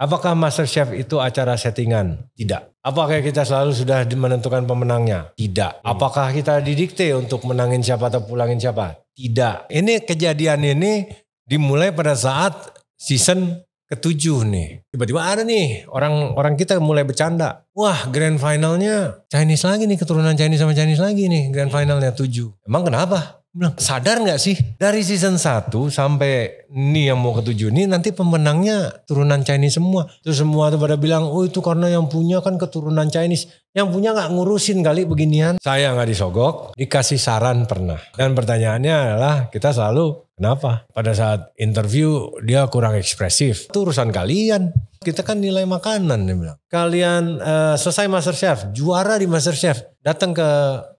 Apakah MasterChef itu acara settingan? Tidak. Apakah kita selalu sudah menentukan pemenangnya? Tidak. Apakah kita didikte untuk menangin siapa atau pulangin siapa? Tidak. Ini kejadian ini dimulai pada saat season ke-7 nih. Tiba-tiba ada nih orang kita mulai bercanda. Wah, grand finalnya Chinese lagi nih, keturunan Chinese sama Chinese lagi nih, grand finalnya 7. Emang kenapa? Bilang, sadar gak sih dari season 1 sampai ini yang mau ke-7 ini nanti pemenangnya turunan Chinese semua. Terus semua tuh pada bilang, oh itu karena yang punya kan keturunan Chinese. Yang punya gak ngurusin kali beginian. Saya gak disogok, dikasih saran pernah. Dan pertanyaannya adalah kita selalu, kenapa? Pada saat interview dia kurang ekspresif. Itu urusan kalian. Kita kan nilai makanan, dia bilang. Kalian selesai MasterChef, juara di MasterChef, datang ke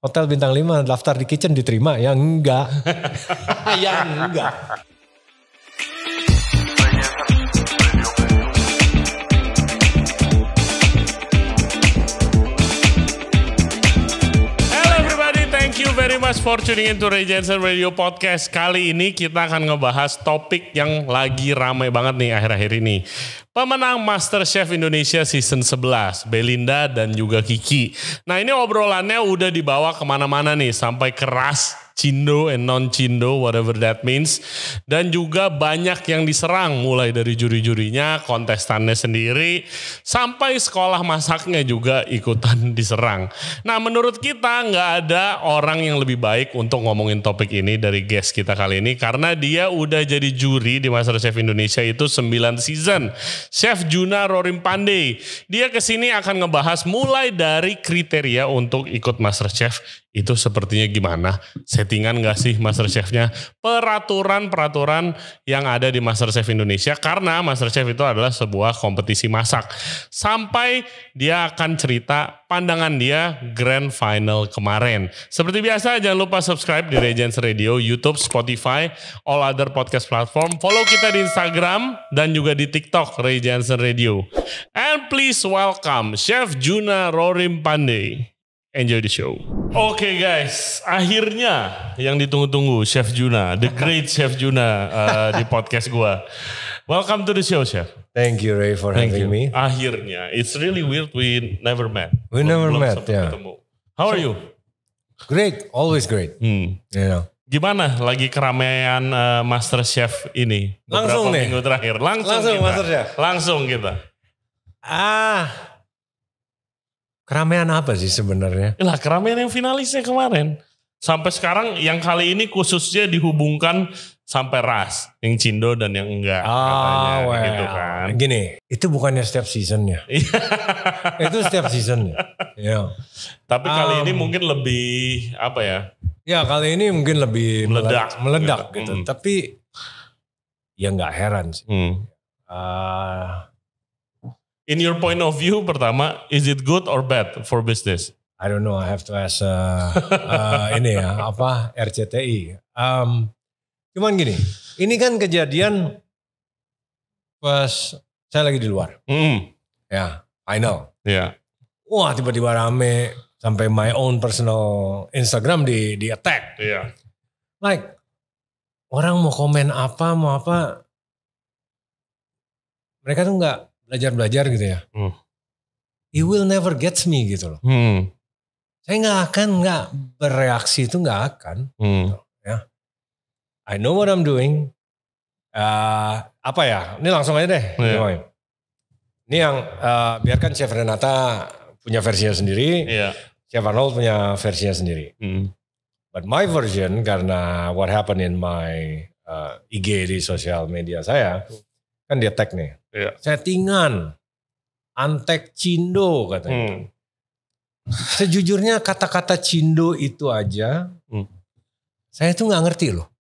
hotel bintang 5, daftar di kitchen diterima, ya enggak. Ya enggak. Thank you very much for tuning in to Ray Jensen Radio Podcast. Kali ini kita akan ngebahas topik yang lagi ramai banget nih akhir-akhir ini. Pemenang MasterChef Indonesia Season 11, Belinda dan juga Kiki. Nah ini obrolannya udah dibawa kemana-mana nih, sampai keras, Cindo and non-Cindo, whatever that means. Dan juga banyak yang diserang, mulai dari juri-jurinya, kontestannya sendiri, sampai sekolah masaknya juga ikutan diserang. Nah menurut kita nggak ada orang yang lebih baik untuk ngomongin topik ini dari guest kita kali ini. Karena dia udah jadi juri di MasterChef Indonesia itu 9 season. Chef Juna Rorim Pandey. Dia kesini akan ngebahas mulai dari kriteria untuk ikut MasterChef. Itu sepertinya gimana? Settingan gak sih MasterChef-nya? Peraturan-peraturan yang ada di MasterChef Indonesia. Karena MasterChef itu adalah sebuah kompetisi masak. Sampai dia akan cerita pandangan dia Grand Final kemarin. Seperti biasa jangan lupa subscribe di Ray Jensen Radio, YouTube, Spotify, all other podcast platform. Follow kita di Instagram dan juga di TikTok Ray Jensen Radio. And please welcome Chef Juna Rorim Pandey. Enjoy the show. Oke guys, akhirnya yang ditunggu-tunggu Chef Juna, the great Chef Juna di podcast gua. Welcome to the show, Chef. Thank you, Ray, for having me. Akhirnya, it's really weird we never met. We never met, yeah. Ketemu. How are you? Great, always great. You know. Gimana lagi keramaian MasterChef ini? Langsung nih. Minggu terakhir. Langsung kita. MasterChef. Langsung kita. Keramaian apa sih sebenarnya? Lah keramaian yang finalisnya kemarin. Sampai sekarang yang kali ini khususnya dihubungkan sampai ras. Yang Cindo dan yang enggak. Katanya, gitu kan. Gini, itu bukannya setiap seasonnya. Itu setiap seasonnya. Ya. Tapi kali ini mungkin lebih apa ya? Ya kali ini mungkin lebih meledak gitu. Tapi ya nggak heran sih. In your point of view, pertama, is it good or bad for business? I don't know. I have to ask RCTI. Cuman gini, ini kan kejadian pas saya lagi di luar. Ya, final. Yeah. Wah, tiba-tiba rame sampai my own personal Instagram di attack. Yeah. Like orang mau komen apa, mereka tuh nggak belajar gitu ya. It will never gets me gitu loh. Saya nggak bereaksi itu nggak akan. Gitu, ya. I know what I'm doing. Ini langsung aja deh. Yeah. Ini yang biarkan Chef Renata punya versinya sendiri. Yeah. Chef Arnold punya versinya sendiri. But my version karena what happened in my IG di sosial media saya kan dia tag nih. Yeah. Settingan, antek Cindo katanya. Sejujurnya kata-kata Cindo itu aja, saya tuh nggak ngerti loh.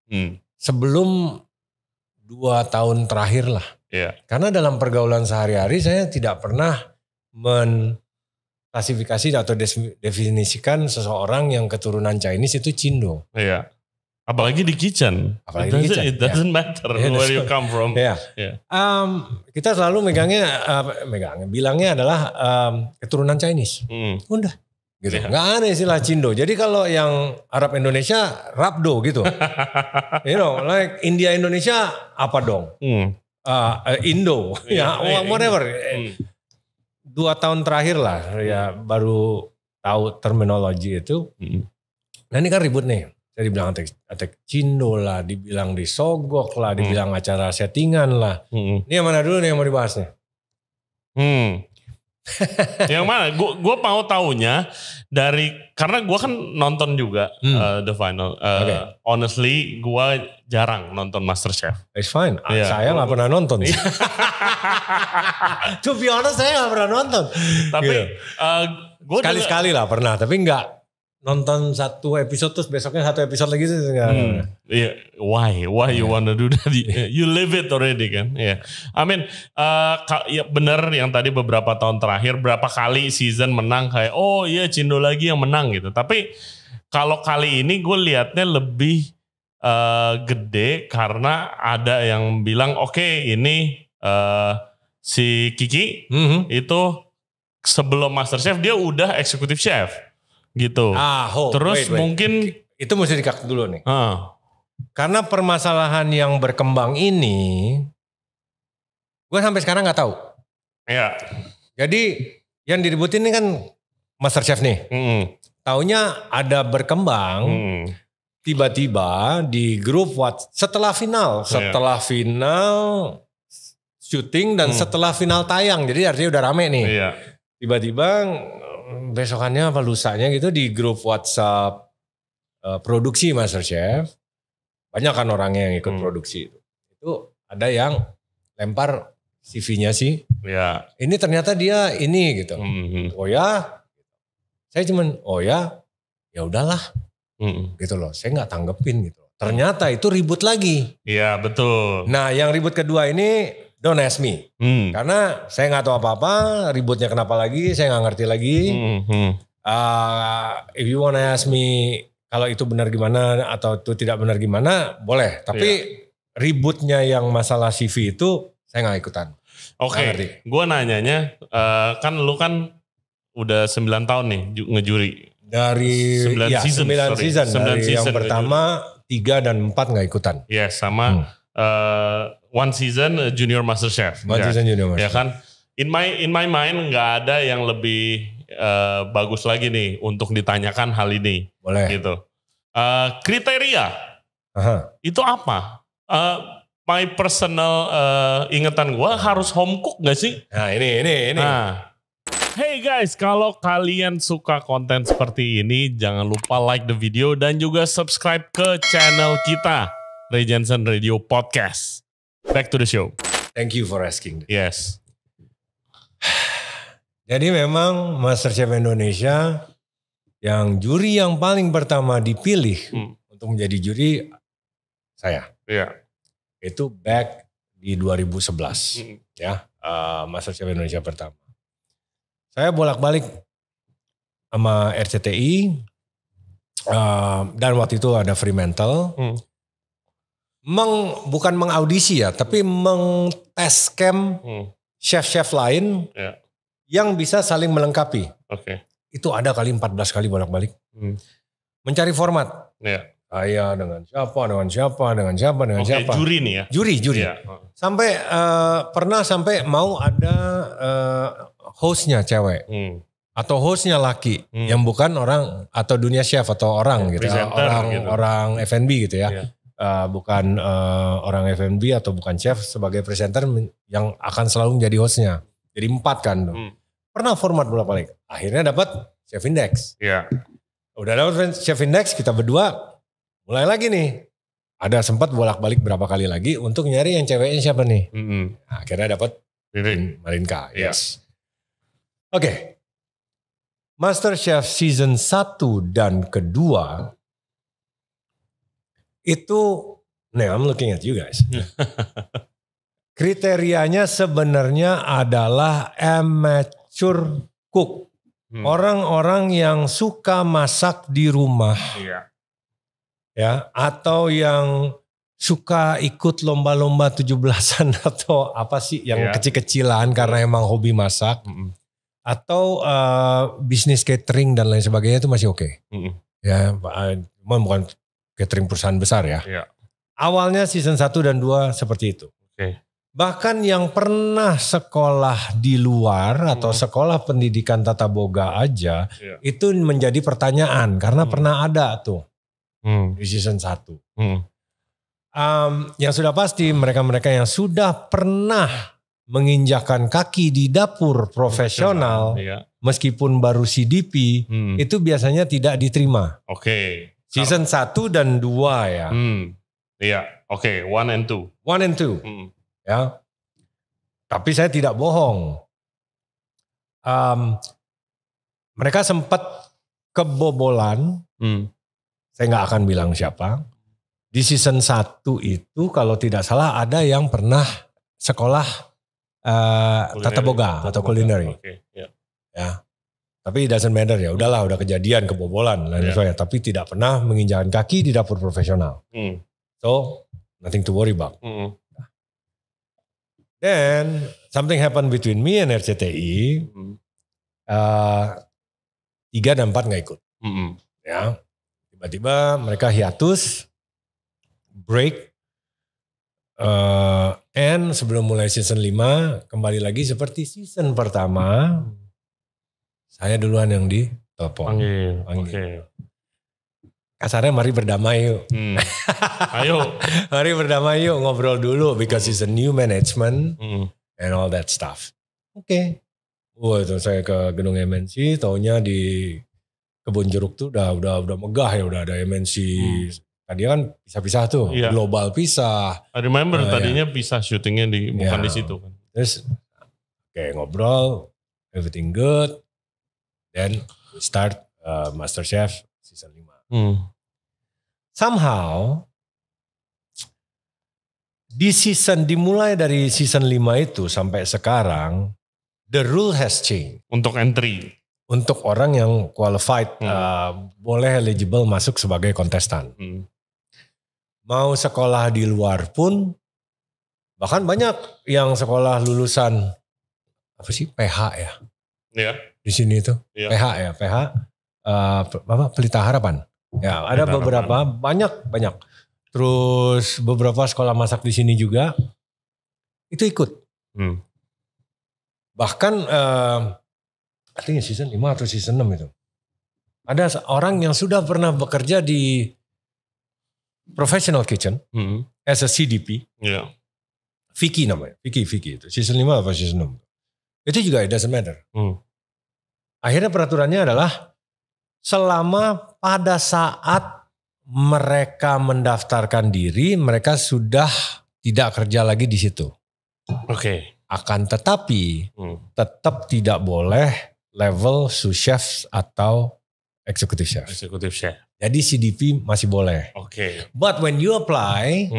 Sebelum 2 tahun terakhir lah. Yeah. Karena dalam pergaulan sehari-hari saya tidak pernah klasifikasi atau definisikan seseorang yang keturunan Chinese itu Cindo. Iya. Apalagi di kitchen. It doesn't matter where you come from. Yeah. Kita selalu bilangnya adalah keturunan Chinese. Udah. Gitu. Yeah. Nggak ada istilah Cindo. Jadi kalau yang Arab Indonesia, Rabdo gitu. You know, like India Indonesia apa dong? Indo, whatever. 2 tahun terakhir lah ya baru tahu terminologi itu. Nah ini kan ribut nih. Saya dibilang attack Cindo lah, dibilang disogok lah, dibilang acara settingan lah. Ini yang mana dulu nih yang mau dibahas nih? Yang mana? Gue mau taunya karena gue kan nonton juga The Final. Honestly, gue jarang nonton MasterChef. It's fine. Saya nggak pernah nonton. To be honest, saya nggak pernah nonton. Tapi gue sekali-sekali lah pernah, tapi nggak nonton 1 episode terus besoknya 1 episode lagi sih. Why you wanna do that? You live it already kan? Yeah. I mean, ya bener yang tadi beberapa tahun terakhir berapa kali season menang kayak Cindo lagi yang menang gitu. Tapi kalau kali ini gue liatnya lebih gede karena ada yang bilang ini si Kiki itu sebelum MasterChef dia udah executive chef. Gitu. Terus mungkin itu mesti dikak dulu nih. Karena permasalahan yang berkembang ini, gue sampai sekarang nggak tahu. Iya. Jadi yang diributin ini kan MasterChef nih. Taunya ada berkembang, tiba-tiba di grup setelah final syuting dan setelah final tayang. Jadi artinya udah rame nih. Iya. Tiba-tiba besokannya apa lusanya gitu di grup WhatsApp produksi MasterChef, banyak kan orangnya yang ikut produksi itu ada yang lempar CV-nya sih. Ya. Ini ternyata dia ini gitu. Oh ya, saya cuman ya udahlah, gitu loh. Saya nggak tanggepin gitu. Ternyata itu ribut lagi. Iya betul. Nah yang ribut kedua ini. Don't ask me. Karena saya nggak tahu apa-apa, ributnya kenapa lagi, saya nggak ngerti lagi. If you wanna ask me kalau itu benar gimana atau itu tidak benar gimana, boleh. Tapi ributnya yang masalah CV itu saya nggak ikutan. Oke, gue nanyanya, kan lu kan udah 9 tahun nih ngejuri. Dari 9 season. Dari yang pertama 3 dan 4 nggak ikutan. Yes, sama 1 season Junior MasterChef. Season Junior MasterChef. Ya kan? In my mind nggak ada yang lebih bagus lagi nih untuk ditanyakan hal ini. Boleh. Gitu. Kriteria itu apa? My personal ingetan gue harus home cook nggak sih? Nah ini. Hey guys, kalau kalian suka konten seperti ini, jangan lupa like the video dan juga subscribe ke channel kita, Ray Jensen Radio Podcast. Back to the show. Thank you for asking. Yes. Jadi memang MasterChef Indonesia yang juri yang paling pertama dipilih untuk menjadi juri saya. Iya. Itu back di 2011 ya, MasterChef Indonesia pertama. Saya bolak-balik sama RCTI dan waktu itu ada Fremantle. Bukan mengaudisi ya, tapi mengtes camp chef-chef lain yang bisa saling melengkapi. Itu ada kali 14 kali bolak-balik. Mencari format. Saya dengan siapa. Juri nih ya? Juri. Yeah. Sampai pernah mau ada hostnya cewek. Atau hostnya laki. Yang bukan orang atau dunia chef atau orang gitu. Orang F&B gitu ya. Yeah. Bukan orang F&B atau bukan chef sebagai presenter yang akan selalu menjadi hostnya. Jadi 4 kan. Pernah format bolak-balik. Akhirnya dapat Chef Index. Yeah. Udah dapat Chef Index, kita berdua mulai lagi nih. Ada sempat bolak-balik berapa kali lagi untuk nyari yang ceweknya siapa nih. Nah, akhirnya dapat Marinka. Yes. Oke. MasterChef season 1 dan kedua itu, I'm looking at you guys. Kriterianya sebenarnya adalah amateur cook. Orang-orang yang suka masak di rumah. Ya, atau yang suka ikut lomba-lomba 17-an atau apa sih yang kecil-kecilan karena emang hobi masak. Atau bisnis catering dan lain sebagainya itu masih oke. Ya, bukan catering perusahaan besar ya. Awalnya season 1 dan 2 seperti itu. Bahkan yang pernah sekolah di luar atau sekolah pendidikan tata boga aja, itu menjadi pertanyaan karena pernah ada tuh di season 1. Yang sudah pasti mereka-mereka yang sudah pernah menginjakan kaki di dapur profesional, meskipun baru CDP, itu biasanya tidak diterima. Oke. Season 1 dan 2 ya. Iya, oke, 1 and 2. 1 and 2. Ya, tapi saya tidak bohong. Mereka sempat kebobolan. Saya nggak akan bilang siapa. Di season 1 itu kalau tidak salah ada yang pernah sekolah tata boga atau culinary. Ya, tapi it doesn't matter ya. Udahlah, udah kejadian kebobolan. Tapi tidak pernah menginjakan kaki di dapur profesional. So nothing to worry about. Then something happened between me and RCTI. 3 dan 4 nggak ikut. Ya, tiba-tiba mereka hiatus, break, and sebelum mulai season 5 kembali lagi seperti season pertama. Saya duluan yang ditelepon. Panggil. Kasarnya mari berdamai yuk. Ayo. Mari berdamai yuk, ngobrol dulu because it's a new management and all that stuff. Oke. Itu saya ke gedung MNC, taunya di Kebun Jeruk tuh udah megah ya, udah ada MNC. Tadinya kan pisah-pisah tuh, global pisah. I remember tadinya pisah syutingnya bukan di situ kan. Terus ngobrol, everything good. Then we start MasterChef season 5. Somehow dimulai dari season 5 itu sampai sekarang, the rule has changed. Untuk entry. Untuk orang yang qualified, boleh eligible masuk sebagai kontestan. Mau sekolah di luar pun, bahkan banyak yang sekolah lulusan, apa sih, PH ya? Iya. Di sini itu, PH ya, Pelita Harapan. Ya, ada beberapa, banyak. Terus beberapa sekolah masak di sini juga itu ikut. Bahkan artinya season 5 atau season 6 itu. Ada orang yang sudah pernah bekerja di professional kitchen as a CDP. Vicky namanya, Vicky itu. Season 5 atau season 6. Itu juga it doesn't matter. Akhirnya peraturannya adalah selama pada saat mereka mendaftarkan diri, mereka sudah tidak kerja lagi di situ. Akan tetapi tetap tidak boleh level sous chef atau executive chef. Jadi CDP masih boleh. But when you apply,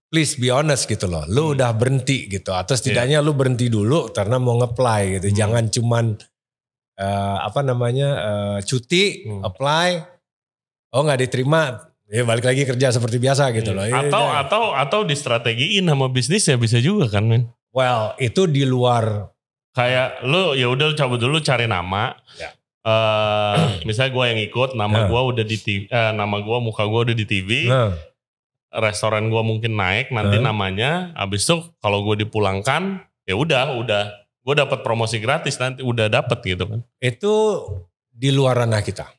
please be honest gitu loh. Lu udah berhenti gitu. Atau setidaknya lu berhenti dulu karena mau nge-apply gitu. Jangan cuman cuti, apply, nggak diterima, ya balik lagi kerja seperti biasa gitu loh. Atau distrategiin sama bisnisnya bisa juga kan, men? Well, itu di luar. Kayak lu ya udah cabut dulu cari nama. Misalnya gue yang ikut, nama gue udah di TV, muka gue udah di TV. Restoran gue mungkin naik nanti namanya. Abis itu kalau gue dipulangkan, ya udah gue dapat promosi gratis nanti udah dapat gitu kan. Itu di luar ranah kita.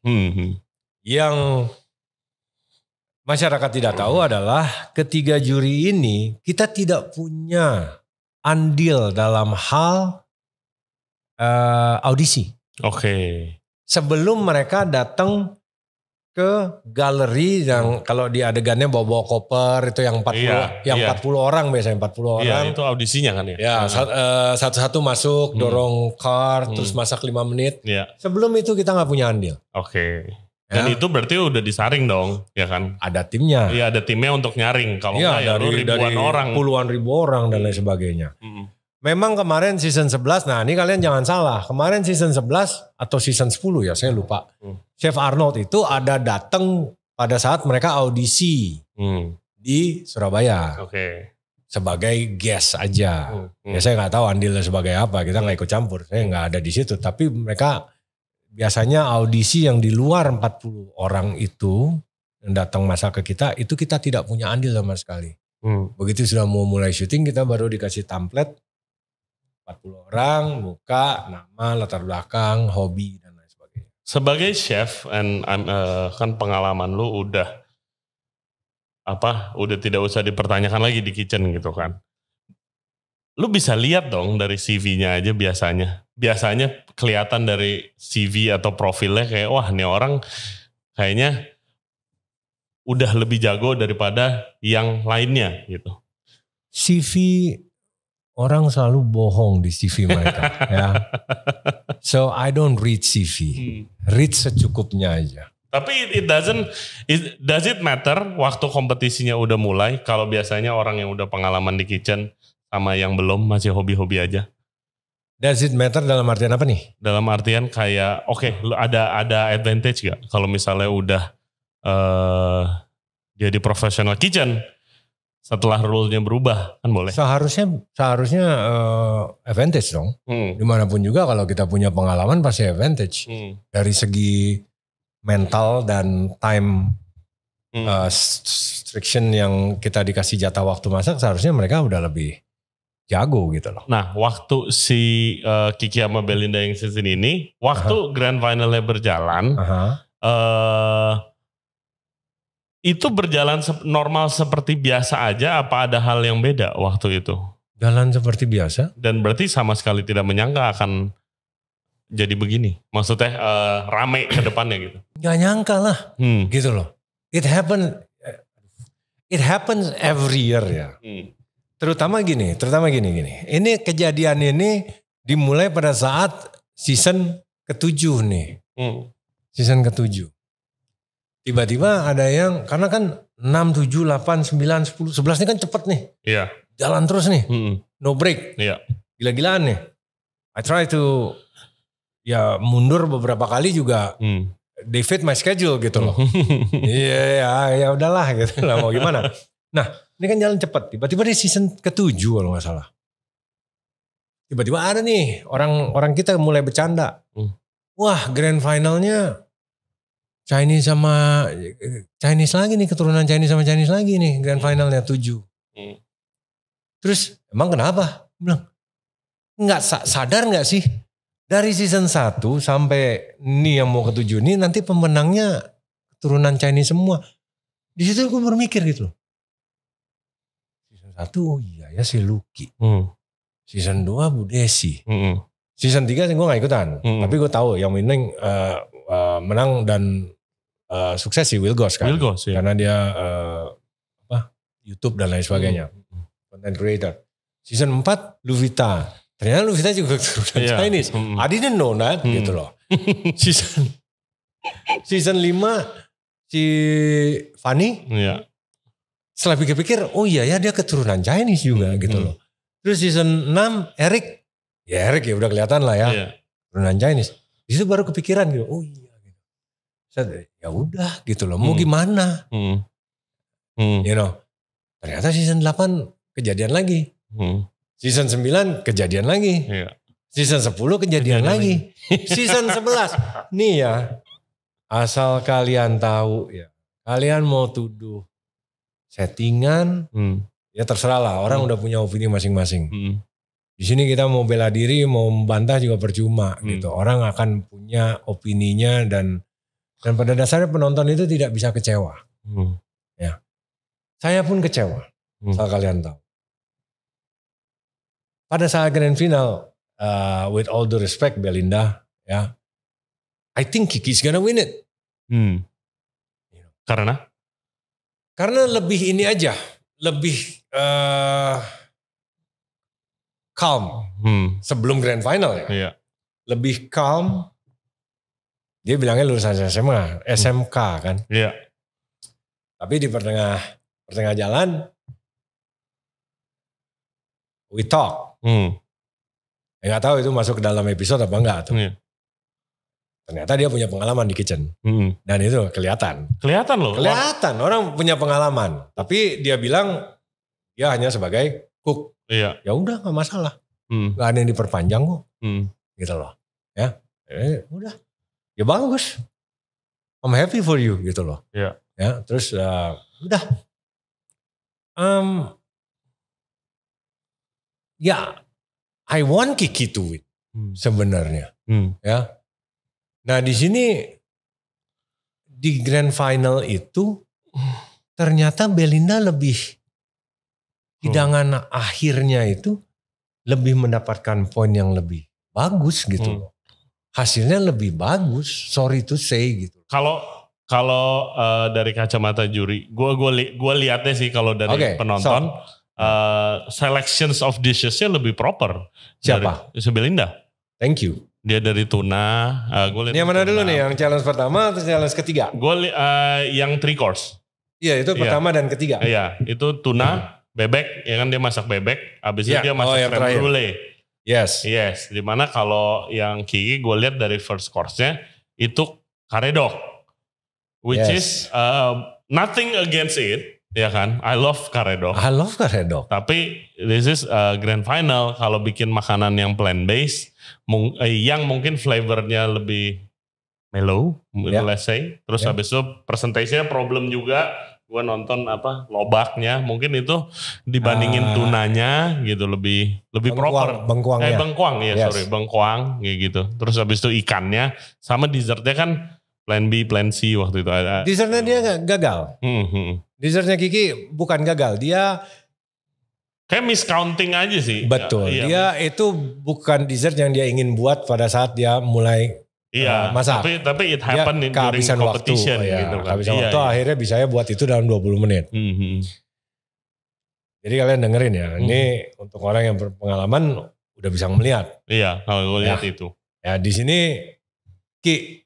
Yang masyarakat tidak tahu adalah ketiga juri ini kita tidak punya andil dalam hal audisi. Sebelum mereka datang ke galeri yang kalau di adegannya bawa koper itu yang 40 40 orang biasanya 40 orang. Iya, itu audisinya kan ya. Ya, satu-satu masuk, dorong card, terus masak 5 menit. Sebelum itu kita nggak punya andil. Dan itu berarti udah disaring dong, ya kan? Ada timnya. Iya, ada timnya untuk nyaring. Kalau nggak ya ribuan orang. Puluhan ribu orang dan lain sebagainya. Memang kemarin season 11, nah ini kalian jangan salah. Kemarin season 11 atau season 10 ya, saya lupa. Chef Arnold itu ada datang pada saat mereka audisi di Surabaya. Sebagai guest aja. Ya saya nggak tahu andilnya sebagai apa, kita nggak ikut campur. Saya nggak ada di situ, tapi mereka biasanya audisi yang di luar 40 orang itu yang datang masak ke kita, itu kita tidak punya andil sama sekali. Begitu sudah mau mulai syuting kita baru dikasih template 40 orang, muka, nama, latar belakang, hobi dan lain sebagainya. Sebagai chef kan pengalaman lu udah tidak usah dipertanyakan lagi di kitchen gitu kan. Lu bisa lihat dong dari CV-nya aja biasanya. Biasanya kelihatan dari CV atau profilnya kayak wah nih orang kayaknya udah lebih jago daripada yang lainnya gitu. CV orang selalu bohong di CV mereka ya. So I don't read CV. Read secukupnya aja. Tapi does it matter waktu kompetisinya udah mulai kalau biasanya orang yang udah pengalaman di kitchen sama yang belum masih hobi-hobi aja? Does it matter dalam artian apa nih? Dalam artian kayak ada advantage gak kalau misalnya udah jadi professional kitchen setelah rule-nya berubah kan boleh? Seharusnya advantage dong. Dimanapun juga kalau kita punya pengalaman pasti advantage. Dari segi mental dan time restriction yang kita dikasih jatah waktu masak seharusnya mereka udah lebih jago gitu loh. Nah waktu si Kiki sama Belinda yang season ini, waktu grand finalnya berjalan, itu berjalan normal seperti biasa aja apa ada hal yang beda waktu itu? Jalan seperti biasa. Dan berarti sama sekali tidak menyangka akan jadi begini. Maksudnya rame ke depannya gitu. Gak nyangka lah gitu loh. It happens every year ya. Terutama gini. Ini kejadian ini dimulai pada saat season ke-7 nih. Season ke-7. Tiba-tiba ada yang, karena kan 6, 7, 8, 9, 10, 11 ini kan cepet nih. Iya. Jalan terus nih. No break. Iya. Gila-gilaan nih. I try to mundur beberapa kali juga. They fit my schedule gitu loh. Iya ya udahlah gitu lah mau gimana. Nah ini kan jalan cepet. Tiba-tiba di season ke-7 kalau gak salah. Tiba-tiba ada nih orang kita mulai bercanda. Wah grand finalnya Chinese lagi nih, keturunan Chinese sama Chinese lagi nih grand finalnya 7. Terus emang kenapa? Bilang, sadar gak sih? Dari season 1 sampai ini yang mau ke-7 ini nanti pemenangnya keturunan Chinese semua. Di situ gue bermikir gitu loh. Season 1 oh iya ya si Lucky. Season 2 Bu Desi. Season 3 gue gak ikutan. Tapi gue tahu yang menang dan sukses sih Will Goss kan. Will Goss, ya. Karena dia YouTube dan lain sebagainya. Content creator. Season 4 Luvita. Ternyata Luvita juga keturunan Chinese. I didn't know that gitu loh. Season 5 si Fanny. Setelah pikir-pikir oh iya ya dia keturunan Chinese juga gitu loh. Terus season 6 Eric. Ya Eric ya udah kelihatan lah ya. Keturunan Chinese. Di situ baru kepikiran gitu. Oh iya. Ya udah gitu loh. Mau gimana? You know. Ternyata season 8 kejadian lagi. Season 9 kejadian lagi. Season 10 kejadian lagi. Season 11. Nih ya. Asal kalian tahu ya. Kalian mau tuduh settingan. Ya terserah lah. Orang udah punya opini masing-masing. Di sini kita mau bela diri, mau membantah juga percuma gitu. Orang akan punya opininya dan pada dasarnya penonton itu tidak bisa kecewa. Ya, saya pun kecewa. Asal kalian tahu. Pada saat grand final, with all due respect Belinda, ya, I think Kiki's gonna win it. Karena lebih ini aja, lebih calm sebelum grand final ya. Lebih calm. Dia bilangnya lulusan SMK kan. Tapi di pertengah jalan we talk. Nggak tahu itu masuk ke dalam episode apa enggak tuh. Ternyata dia punya pengalaman di kitchen. Dan itu kelihatan. Kelihatan loh. Kelihatan orang punya pengalaman. Tapi dia bilang dia hanya sebagai cook. Ya udah nggak masalah. Nggak ada yang diperpanjang kok. Gitu loh. Ya udah. Ya bagus. I'm happy for you gitu loh. Ya terus udah. ya I want Kiki to win sebenarnya. Ya. Nah di sini di grand final itu ternyata Belinda lebih hidangan akhirnya itu lebih mendapatkan poin yang lebih bagus gitu loh. Hasilnya lebih bagus, sorry to say gitu. Kalau dari kacamata juri, gue lihatnya sih kalau dari penonton, selections of dishes-nya lebih proper. Siapa? Belinda. Thank you. Dia dari tuna. Ini yang mana dulu nih? Yang challenge pertama atau challenge ketiga? Gue yang 3 course. Iya itu pertama dan ketiga. Iya itu tuna, bebek, ya kan dia masak bebek. Abis itu dia masak creme brulee. Yes. Dimana kalau yang Kiki gue lihat dari first course-nya itu karedok. Which is nothing against it. Ya kan, I love karedok. Tapi this is grand final. Kalau bikin makanan yang plant based, yang mungkin flavornya lebih mellow, let's say. Terus habis itu presentasinya problem juga. Gue nonton lobaknya, mungkin itu dibandingin tunanya gitu lebih proper. Bengkuangnya. Bengkuang kayak gitu. Terus habis itu ikannya sama dessertnya kan plan B, plan C waktu itu ada. Dessertnya dia gagal. Dessertnya Kiki bukan gagal, dia kayak miscounting aja sih. Betul, dia itu bukan dessert yang dia ingin buat pada saat dia mulai masak. Tapi it happened during competition gitu kan. Kehabisan waktu akhirnya bisanya buat itu dalam 20 menit. Jadi kalian dengerin ya, ini untuk orang yang berpengalaman udah bisa melihat. Iya, kalau gue lihat itu. Ya di sini Ki,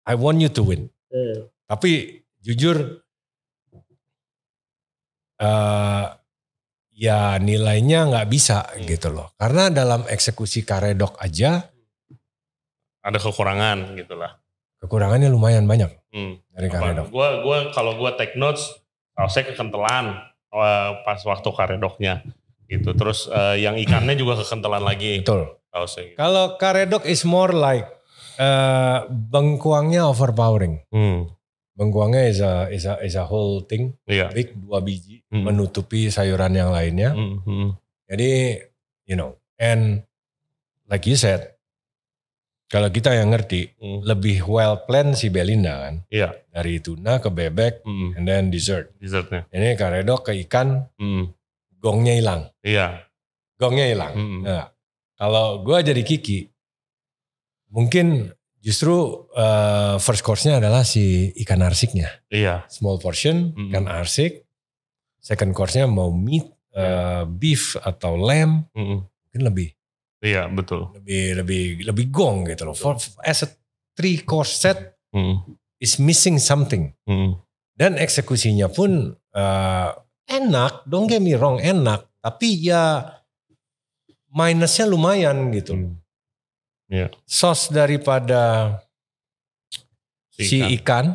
I want you to win. Tapi jujur ya nilainya nggak bisa gitu loh. Karena dalam eksekusi karedok aja ada kekurangan gitulah. Kekurangannya lumayan banyak dari karedok. Kalau gue take notes, sausnya kekentelan pas waktu karedoknya gitu. Terus yang ikannya juga kekentelan lagi. Betul. Sausnya. Gitu. Kalau karedok is more like bengkuangnya overpowering. Bengkuangnya is a whole thing, big 2 biji menutupi sayuran yang lainnya. Jadi and like you said, kalau kita yang ngerti lebih well planned si Belinda kan, dari tuna ke bebek, and then dessertnya. Ini karedok ke ikan, gongnya hilang. Gongnya hilang. Nah, kalau gue jadi Kiki, mungkin justru first course-nya adalah si ikan arsiknya. Small portion, ikan arsik. Second course-nya mau meat, beef atau lamb. Mungkin lebih. Iya betul. Lebih gong gitu loh. As a 3 course set is missing something. Dan eksekusinya pun enak. Don't get me wrong, enak. Tapi ya minusnya lumayan gitu. Sos daripada si ikan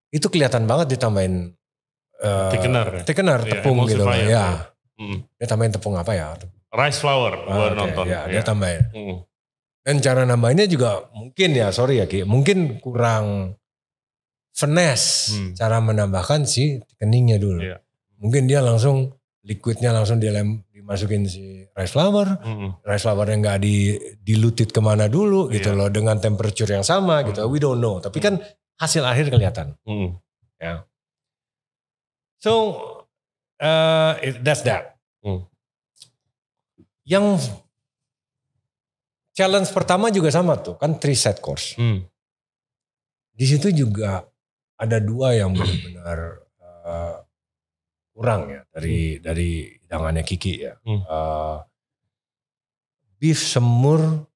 itu kelihatan banget ditambahin thickener tepung gitu loh. Ya. Dia tambahin tepung apa ya? Rice flour gue nonton. Dia tambahin. Dan cara nambahinnya juga mungkin ya, sorry ya Ki, mungkin kurang finesse cara menambahkan si thickeningnya dulu. Mungkin dia langsung liquidnya langsung dimasukin si rice flour. Rice flournya nggak dilutit kemana dulu gitu loh dengan temperature yang sama gitu. We don't know. Tapi kan hasil akhir kelihatan. Ya. So that's that. Yang challenge pertama juga sama tuh, kan 3 set course. Di situ juga ada 2 yang benar-benar kurang ya dari hidangannya Kiki ya. Beef semur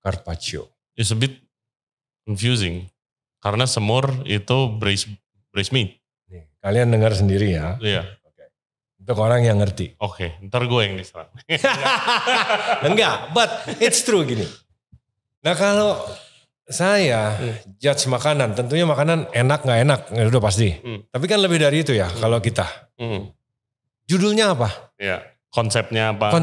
carpaccio. It's a bit confusing karena semur itu braised meat. Nih, kalian dengar sendiri ya. Untuk orang yang ngerti. Oke, ntar gue yang diserang. Enggak, but it's true gini. Nah kalau saya judge makanan, tentunya makanan enak gak enak, udah pasti. Tapi kan lebih dari itu ya kalau kita. Judulnya apa? Konsepnya apa?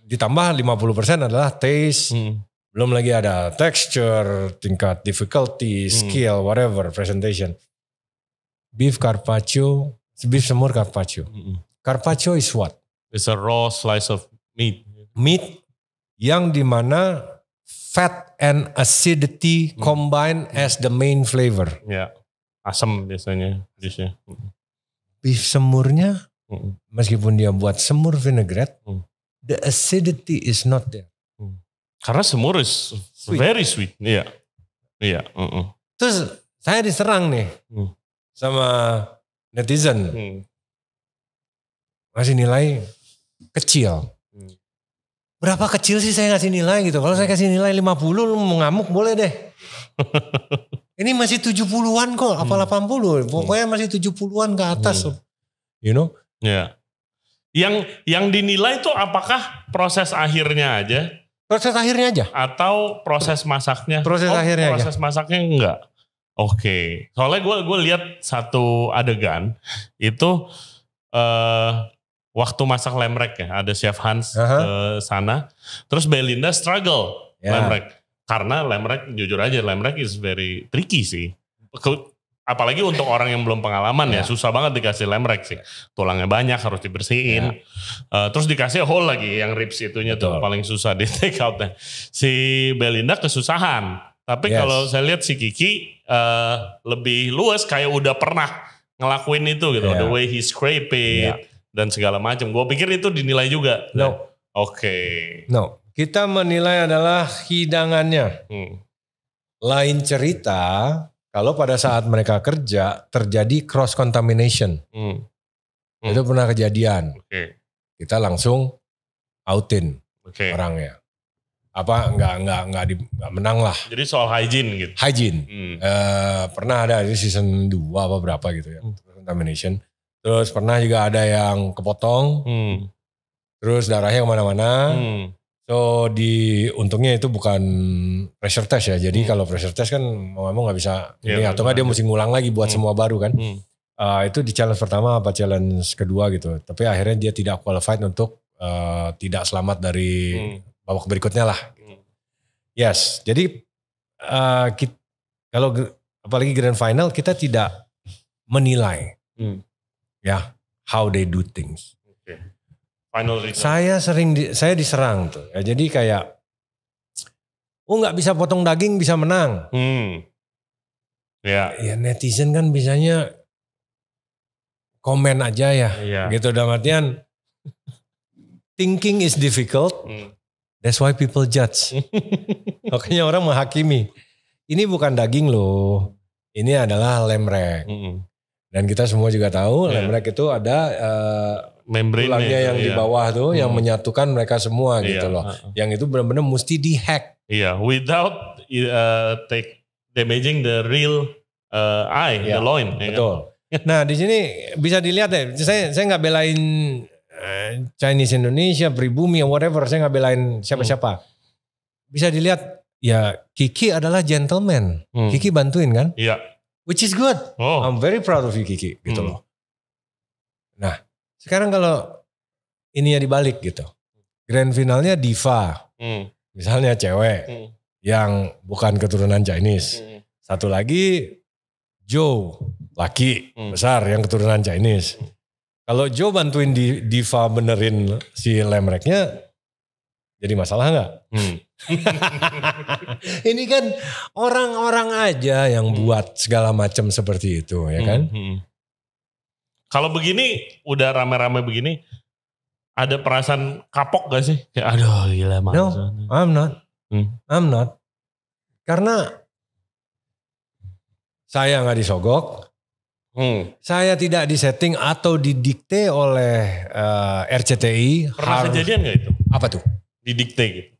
Ditambah 50% adalah taste, belum lagi ada texture, tingkat difficulty, skill, whatever, presentation. Beef semur carpaccio. Carpaccio is what? It's a raw slice of meat. Meat yang dimana fat and acidity combine as the main flavor. Ya, asam biasanya disnya. Beef semurnya, meskipun dia buat semur vinaigrette, the acidity is not there. Karena semur is very sweet. Iya. Iya. Terus saya diserang nih sama netizen. Ngasih nilai kecil. Berapa kecil sih saya ngasih nilai gitu. Kalau saya kasih nilai 50 lu mau ngamuk boleh deh. Ini masih 70-an kok, apa 80. Pokoknya masih 70-an ke atas. You know? Ya. Yang dinilai itu apakah proses akhirnya aja? Proses akhirnya aja. Atau proses masaknya? Proses akhirnya proses aja. masaknya enggak. Oke. Soalnya gue lihat satu adegan itu waktu masak lemrek ya, ada Chef Hans ke sana, terus Belinda struggle lemrek, karena lemrek jujur aja lemrek is very tricky sih, apalagi untuk orang yang belum pengalaman ya, susah banget dikasih lemrek sih, tulangnya banyak harus dibersihin, terus dikasih whole lagi yang ribs itunya tuh paling susah di take outnya. Si Belinda kesusahan, tapi kalau saya lihat si Kiki lebih luas, kayak udah pernah ngelakuin itu gitu, the way he scrape it dan segala macam. Gue pikir itu dinilai juga. No. Oke. No. Kita menilai adalah hidangannya. Lain cerita kalau pada saat mereka kerja terjadi cross contamination. Itu pernah kejadian. Kita langsung outin orangnya. Apa nggak menang lah. Jadi soal hygiene gitu. Hygiene. Pernah ada di season 2 apa berapa gitu ya. Contamination. Terus pernah juga ada yang kepotong. Terus darahnya kemana-mana. So untungnya itu bukan pressure test ya. Jadi kalau pressure test kan mau nggak bisa. Atau nggak dia mesti ngulang lagi buat semua baru kan. Itu di challenge pertama apa challenge kedua gitu. Tapi akhirnya dia tidak qualified untuk tidak selamat dari babak berikutnya lah. Yes, jadi kalau apalagi grand final kita tidak menilai ya how they do things. Final result. Saya diserang tuh. Ya, jadi kayak nggak bisa potong daging bisa menang. Ya netizen kan bisanya komen aja ya. Gitu dalam artian thinking is difficult. That's why people judge. Makanya orang menghakimi. Ini bukan daging loh. Ini adalah lemrek. Dan kita semua juga tahu lemrek itu ada tulangnya yang di bawah tuh yang menyatukan mereka semua gitu loh. Yang itu benar-benar mesti dihack. Iya, without damaging the real eye, the loin. Betul. Nah di sini bisa dilihat deh. Saya nggak belain Chinese Indonesia, Pribumi, whatever. Saya nggak belain siapa-siapa. Bisa dilihat ya Kiki adalah gentleman. Kiki bantuin kan? Iya. Which is good. I'm very proud of you Kiki gitu loh. Nah sekarang kalau ini ya dibalik gitu. Grand finalnya diva. Misalnya cewek yang bukan keturunan Chinese. Satu lagi Joe, laki besar yang keturunan Chinese. Kalau Joe bantuin diva benerin si lemreknya, jadi masalah nggak? Ini kan orang-orang aja yang buat segala macam seperti itu, ya kan? Kalau begini, udah rame-rame begini, ada perasaan kapok gak sih? Kayak aduh gila No, I'm not. I'm not. Karena saya nggak disogok. Saya tidak disetting atau didikte oleh RCTI. Pernah kejadian gak itu? Apa tuh? Didikte gitu.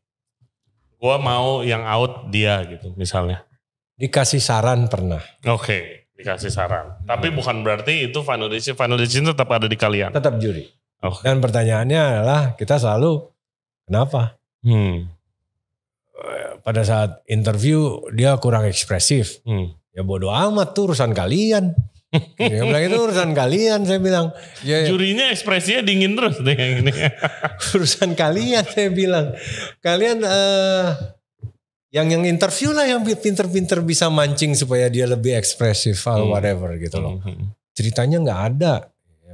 Gua mau yang out dia gitu misalnya. Dikasih saran pernah. Oke, dikasih saran. Tapi bukan berarti itu final decision tetap ada di kalian. Tetap juri. Dan pertanyaannya adalah kita selalu kenapa? Pada saat interview dia kurang ekspresif. Ya bodo amat tuh urusan kalian. Dia bilang itu urusan kalian, saya bilang. Ya, jurinya ekspresinya dingin terus deh yang ini. Urusan kalian saya bilang. Kalian yang interview lah yang pinter-pinter bisa mancing supaya dia lebih ekspresif atau whatever gitu loh. Ceritanya nggak ada.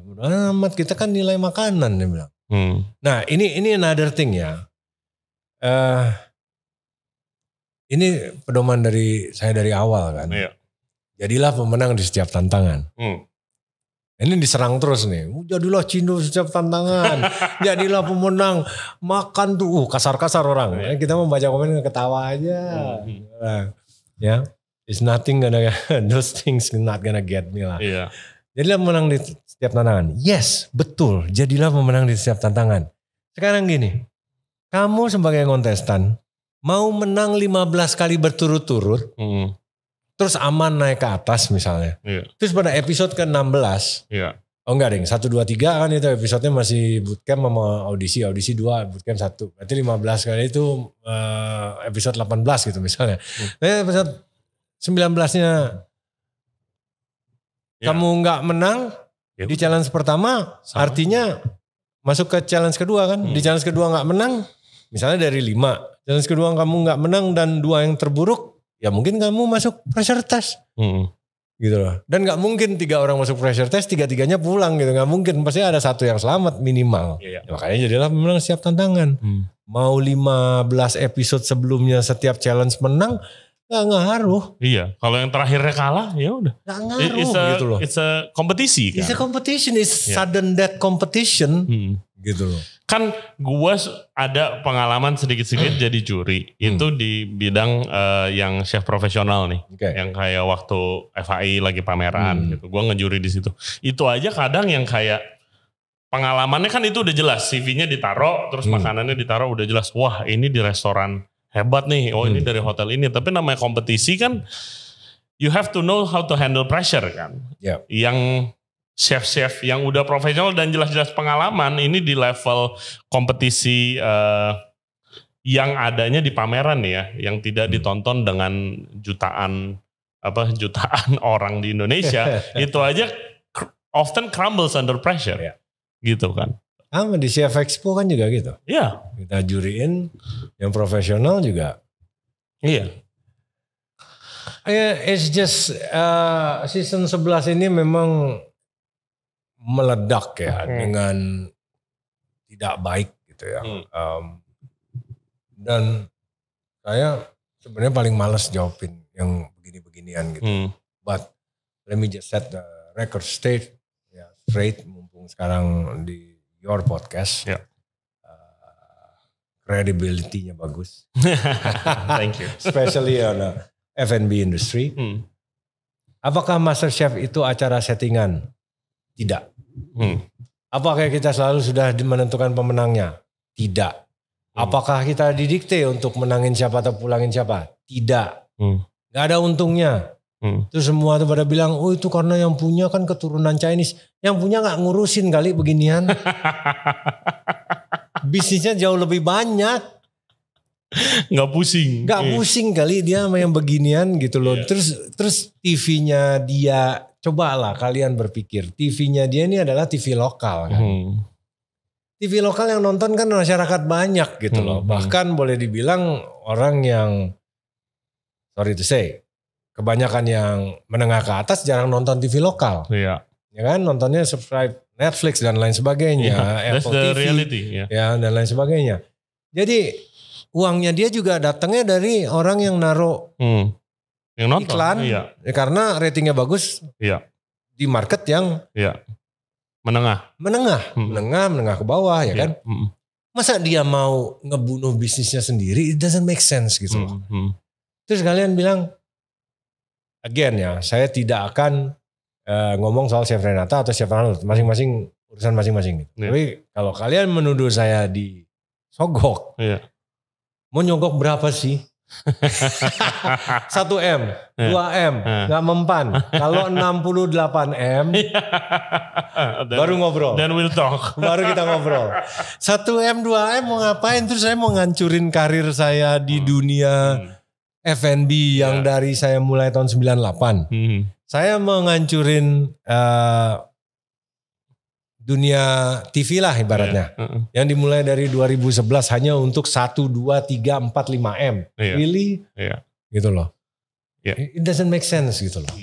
bodo amat, kita kan nilai makanan, dia bilang. Nah ini another thing ya. Ini pedoman dari saya dari awal kan. Iya. Jadilah pemenang di setiap tantangan. Ini diserang terus nih. Jadilah Cindo setiap tantangan. Jadilah pemenang. Makan tuh. Kasar-kasar orang. Kita membaca komen ketawa aja. Ya. It's nothing gonna, those things not gonna get me lah. Iya. Jadilah pemenang di setiap tantangan. Yes, betul. Jadilah pemenang di setiap tantangan. Sekarang gini. Kamu sebagai kontestan. Mau menang 15 kali berturut-turut. Terus aman naik ke atas misalnya. Iya. Terus pada episode ke-16. Iya. Oh enggak deh, 1, 2, 3 kan itu episodenya masih bootcamp sama audisi 2, bootcamp 1. Berarti 15 kali itu episode 18 gitu misalnya. Nah episode 19-nya kamu enggak menang di challenge pertama, artinya masuk ke challenge kedua kan. Di challenge kedua enggak menang, misalnya dari 5. Challenge kedua kamu enggak menang dan 2 yang terburuk, ya mungkin kamu masuk pressure test. Gitu loh. Dan gak mungkin 3 orang masuk pressure test, 3-3-nya pulang gitu. Gak mungkin, pasti ada 1 yang selamat minimal. Ya, makanya jadilah pemenang setiap tantangan. Mau 15 episode sebelumnya setiap challenge menang, gak ngaruh. Iya, kalau yang terakhirnya kalah ya udah. Gak ngaruh gitu loh. It's a kompetisi kan. It's a competition, it's sudden death competition. Gitu loh. Kan gue ada pengalaman sedikit-sedikit jadi juri. Itu di bidang yang chef profesional nih. Yang kayak waktu FHI lagi pameran gitu. Gue ngejuri di situ. Itu aja kadang yang kayak pengalamannya kan itu udah jelas. CV-nya ditaruh, terus makanannya ditaruh udah jelas. Wah ini di restoran hebat nih. Oh ini dari hotel ini. Tapi namanya kompetisi kan you have to know how to handle pressure kan. Yang chef-chef yang udah profesional dan jelas-jelas pengalaman ini di level kompetisi yang adanya di pameran ya, yang tidak ditonton dengan jutaan orang di Indonesia, itu aja often crumbles under pressure, gitu kan. Sama di Chef Expo kan juga gitu. Iya. Kita juriin yang profesional juga. Iya. It's just season 11 ini memang meledak ya dengan tidak baik gitu ya. Dan saya sebenarnya paling males jawabin yang begini-beginian gitu. But let me just set the record straight, mumpung sekarang di your podcast. Credibility-nya bagus. Thank you. Especially on the F&B industry. Apakah MasterChef itu acara settingan? Tidak. Apakah kita selalu sudah menentukan pemenangnya? Tidak. Apakah kita didikte untuk menangin siapa atau pulangin siapa? Tidak. Gak ada untungnya. Terus semua tuh pada bilang, oh itu karena yang punya kan keturunan Chinese. Yang punya gak ngurusin kali beginian. Bisnisnya jauh lebih banyak. Gak pusing. Gak pusing kali dia sama yang beginian gitu loh. Terus TV-nya dia, cobalah kalian berpikir. TV-nya dia ini adalah TV lokal kan. TV lokal yang nonton kan masyarakat banyak gitu loh. Bahkan boleh dibilang orang yang, sorry to say, kebanyakan yang menengah ke atas jarang nonton TV lokal. Iya. Ya kan, nontonnya subscribe Netflix dan lain sebagainya. That's the TV, reality. Ya, dan lain sebagainya. Jadi uangnya dia juga datangnya dari orang yang naruh yang nonton, iklan. Karena ratingnya bagus di market yang menengah ke bawah ya kan. Masa dia mau ngebunuh bisnisnya sendiri? It doesn't make sense gitu loh. Terus kalian bilang, again ya, saya tidak akan ngomong soal Chef Renata atau Chef Arnold, masing-masing urusan masing-masing. Tapi kalau kalian menuduh saya disogok, mau nyogok berapa sih? 1M, 2M, gak mempan. Kalau 68M, baru ngobrol. Then we'll talk. Baru kita ngobrol. 1M, 2M mau ngapain? Terus saya mau ngancurin karir saya di dunia F&B yang dari saya mulai tahun 98. Saya mau ngancurin dunia TV lah ibaratnya. Yang dimulai dari 2011 hanya untuk 1, 2, 3, 4, 5M. Really? Gitu loh. It doesn't make sense gitu loh.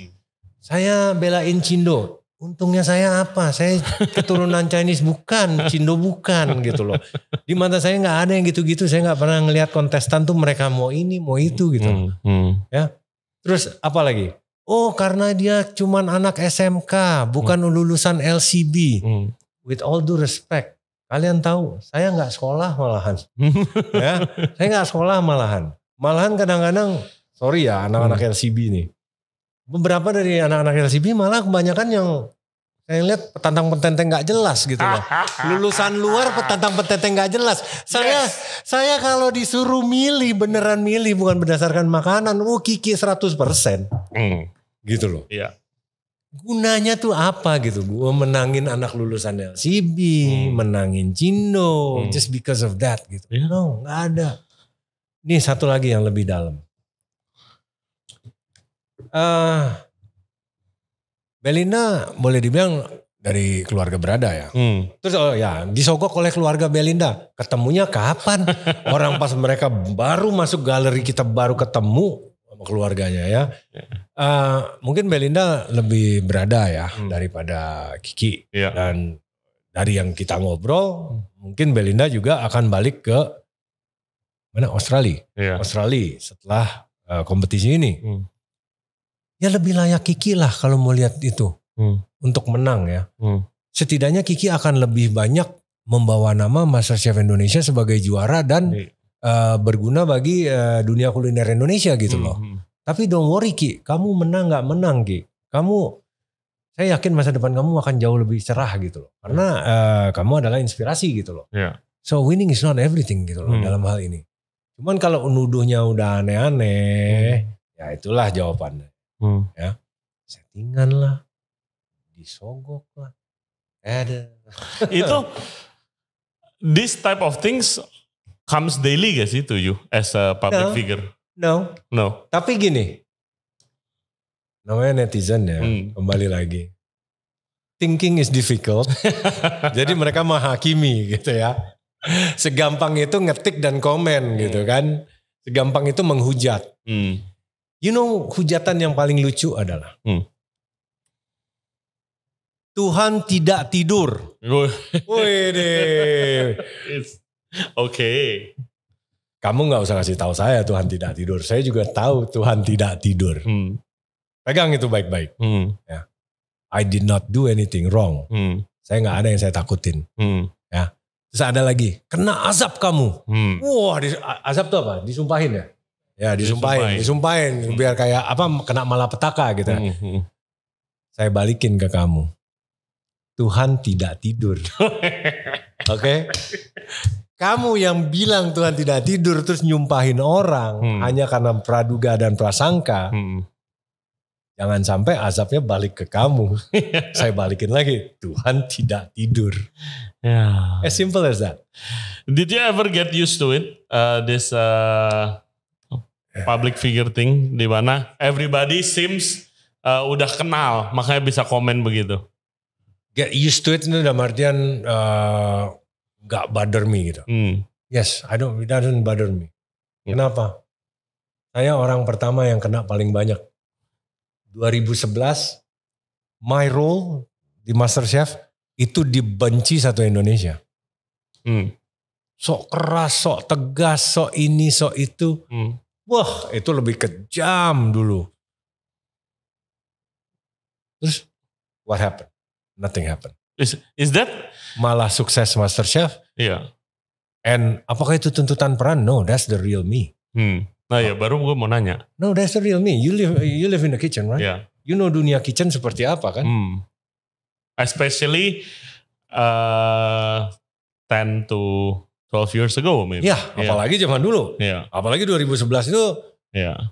Saya belain Cindo. Untungnya saya apa? Saya keturunan Chinese bukan, Cindo bukan gitu loh. Di mata saya nggak ada yang gitu-gitu. Saya nggak pernah ngelihat kontestan tuh mereka mau ini, mau itu gitu. Ya. Terus apa lagi? Oh karena dia cuman anak SMK, bukan lulusan LCB. With all due respect, kalian tahu saya nggak sekolah malahan. Ya, saya nggak sekolah malahan. Malahan kadang-kadang, sorry ya anak-anak LCB nih. Beberapa dari anak-anak LCB malah kebanyakan yang saya lihat petantang-petenteng gak jelas gitu loh. Lulusan luar petantang-petenteng gak jelas. Saya kalau disuruh milih, beneran milih bukan berdasarkan makanan. Kiki 100%. Gitu loh. Iya. Gunanya tuh apa gitu. Gue menangin anak lulusan LCB, menangin Cindo. Just because of that gitu. No, gak ada. Nih satu lagi yang lebih dalam. Belinda boleh dibilang dari keluarga berada ya. Terus disogok oleh keluarga Belinda. Ketemunya kapan? Orang pas mereka baru masuk galeri kita baru ketemu sama keluarganya ya. Mungkin Belinda lebih berada ya daripada Kiki. Dan dari yang kita ngobrol mungkin Belinda juga akan balik ke mana? Australia. Australia setelah kompetisi ini. Ya lebih layak Kiki lah kalau mau lihat itu. Untuk menang ya. Setidaknya Kiki akan lebih banyak membawa nama MasterChef Indonesia sebagai juara dan berguna bagi dunia kuliner Indonesia gitu loh. Tapi don't worry Ki, kamu menang gak menang Ki. Saya yakin masa depan kamu akan jauh lebih cerah gitu loh. Karena kamu adalah inspirasi gitu loh. So winning is not everything gitu loh dalam hal ini. Cuman kalau nuduhnya udah aneh-aneh, ya itulah jawabannya. Ya, settingan lah, disogok lah, ada. Itu this type of things comes daily gak sih to you as a public figure? No. Tapi gini, namanya netizen ya, kembali lagi. Thinking is difficult, jadi mereka menghakimi gitu ya. Segampang itu ngetik dan komen gitu kan, segampang itu menghujat. You know hujatan yang paling lucu adalah Tuhan tidak tidur. Wih deh. Oke. Kamu nggak usah kasih tahu saya Tuhan tidak tidur. Saya juga tahu Tuhan tidak tidur. Pegang itu baik-baik. Ya. I did not do anything wrong. Saya nggak ada yang saya takutin. Ya. Terus ada lagi, kena azab kamu. Wah, azab itu apa? Disumpahin ya? Ya disumpahin. Biar kayak kena malapetaka gitu. Saya balikin ke kamu. Tuhan tidak tidur. Oke? Kamu yang bilang Tuhan tidak tidur terus nyumpahin orang hanya karena praduga dan prasangka. Jangan sampai azabnya balik ke kamu. Saya balikin lagi. Tuhan tidak tidur. As simple as that. Did you ever get used to it? This public figure thing di mana everybody seems udah kenal makanya bisa komen begitu. Get used to it itu dalam artian gak bother me gitu. Yes, it doesn't bother me. Kenapa? Saya orang pertama yang kena paling banyak. 2011 my role di MasterChef itu dibenci satu Indonesia. Sok keras, sok tegas, sok ini, sok itu. Wah, itu lebih kejam dulu. Terus, what happened? Nothing happened. Is that? Malah sukses MasterChef. Iya. And apakah itu tuntutan peran? No, that's the real me. Nah ya, baru gue mau nanya. No, that's the real me. You live in the kitchen, right? Yeah. You know dunia kitchen seperti apa kan? Especially 10 to 12 years ago maybe. Ya, apalagi zaman dulu. Apalagi 2011 itu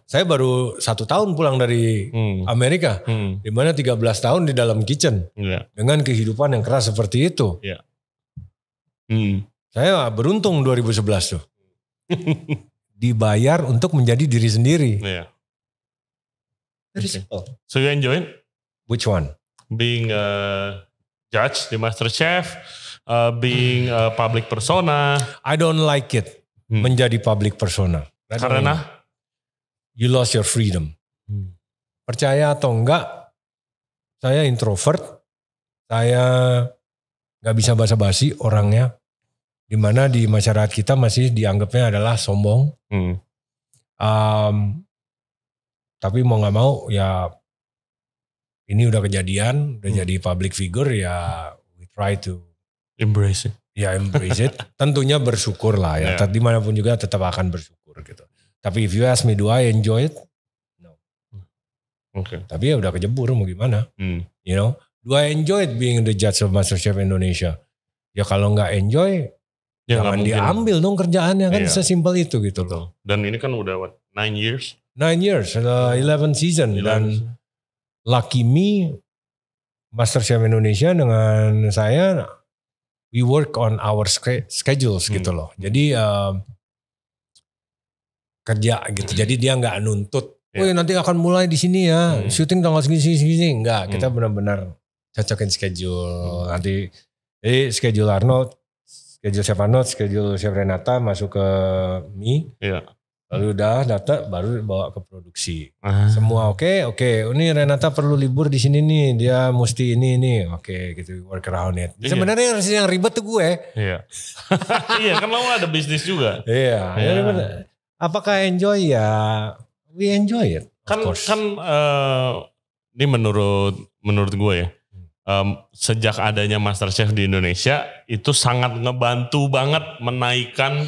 saya baru 1 tahun pulang dari Amerika. Di mana 13 tahun di dalam kitchen. Dengan kehidupan yang keras seperti itu. Saya beruntung 2011 tuh. Dibayar untuk menjadi diri sendiri. Very simple. So you enjoy it? Which one? Being a judge di MasterChef. Being a public persona. I don't like it menjadi public persona. Karena? You lost your freedom. Percaya atau enggak, saya introvert Saya nggak bisa basa-basi orangnya, dimana di masyarakat kita masih dianggapnya adalah sombong. Tapi mau nggak mau ya ini udah kejadian, udah jadi public figure ya, we try to embrace it. Ya embrace it. Tentunya bersyukur lah ya. Yeah. Dimanapun juga tetap akan bersyukur gitu. Tapi if you ask me, do I enjoy it? No. Okay. Tapi ya udah kejebur mau gimana? You know, do I enjoy it being the judge of MasterChef Indonesia? Ya kalau nggak enjoy, ya jangan diambil dong kerjaannya kan, sesimpel itu gitu loh. Dan ini kan udah 9 years? 9 years, 11 season. 11. Dan lucky me, MasterChef Indonesia dengan saya, we work on our schedules gitu loh. Jadi kerja gitu. Jadi dia nggak nuntut. Woi nanti akan mulai di sini ya. Syuting tanggal segini. Enggak. Kita benar-benar cocokin schedule. Nanti jadi schedule Arnold, schedule Chef Arnold, schedule Chef Renata masuk ke me. Iya. Lalu udah data baru bawa ke produksi. Semua oke. Ini Renata perlu libur di sini nih. Dia mesti ini. Oke, gitu work around it. Sebenarnya yang ribet tuh gue. Iya. Iya kan lo ada bisnis juga. Iya. Apakah enjoy ya? We enjoy it. Kan ini menurut gue ya. Sejak adanya MasterChef di Indonesia itu sangat ngebantu banget menaikkan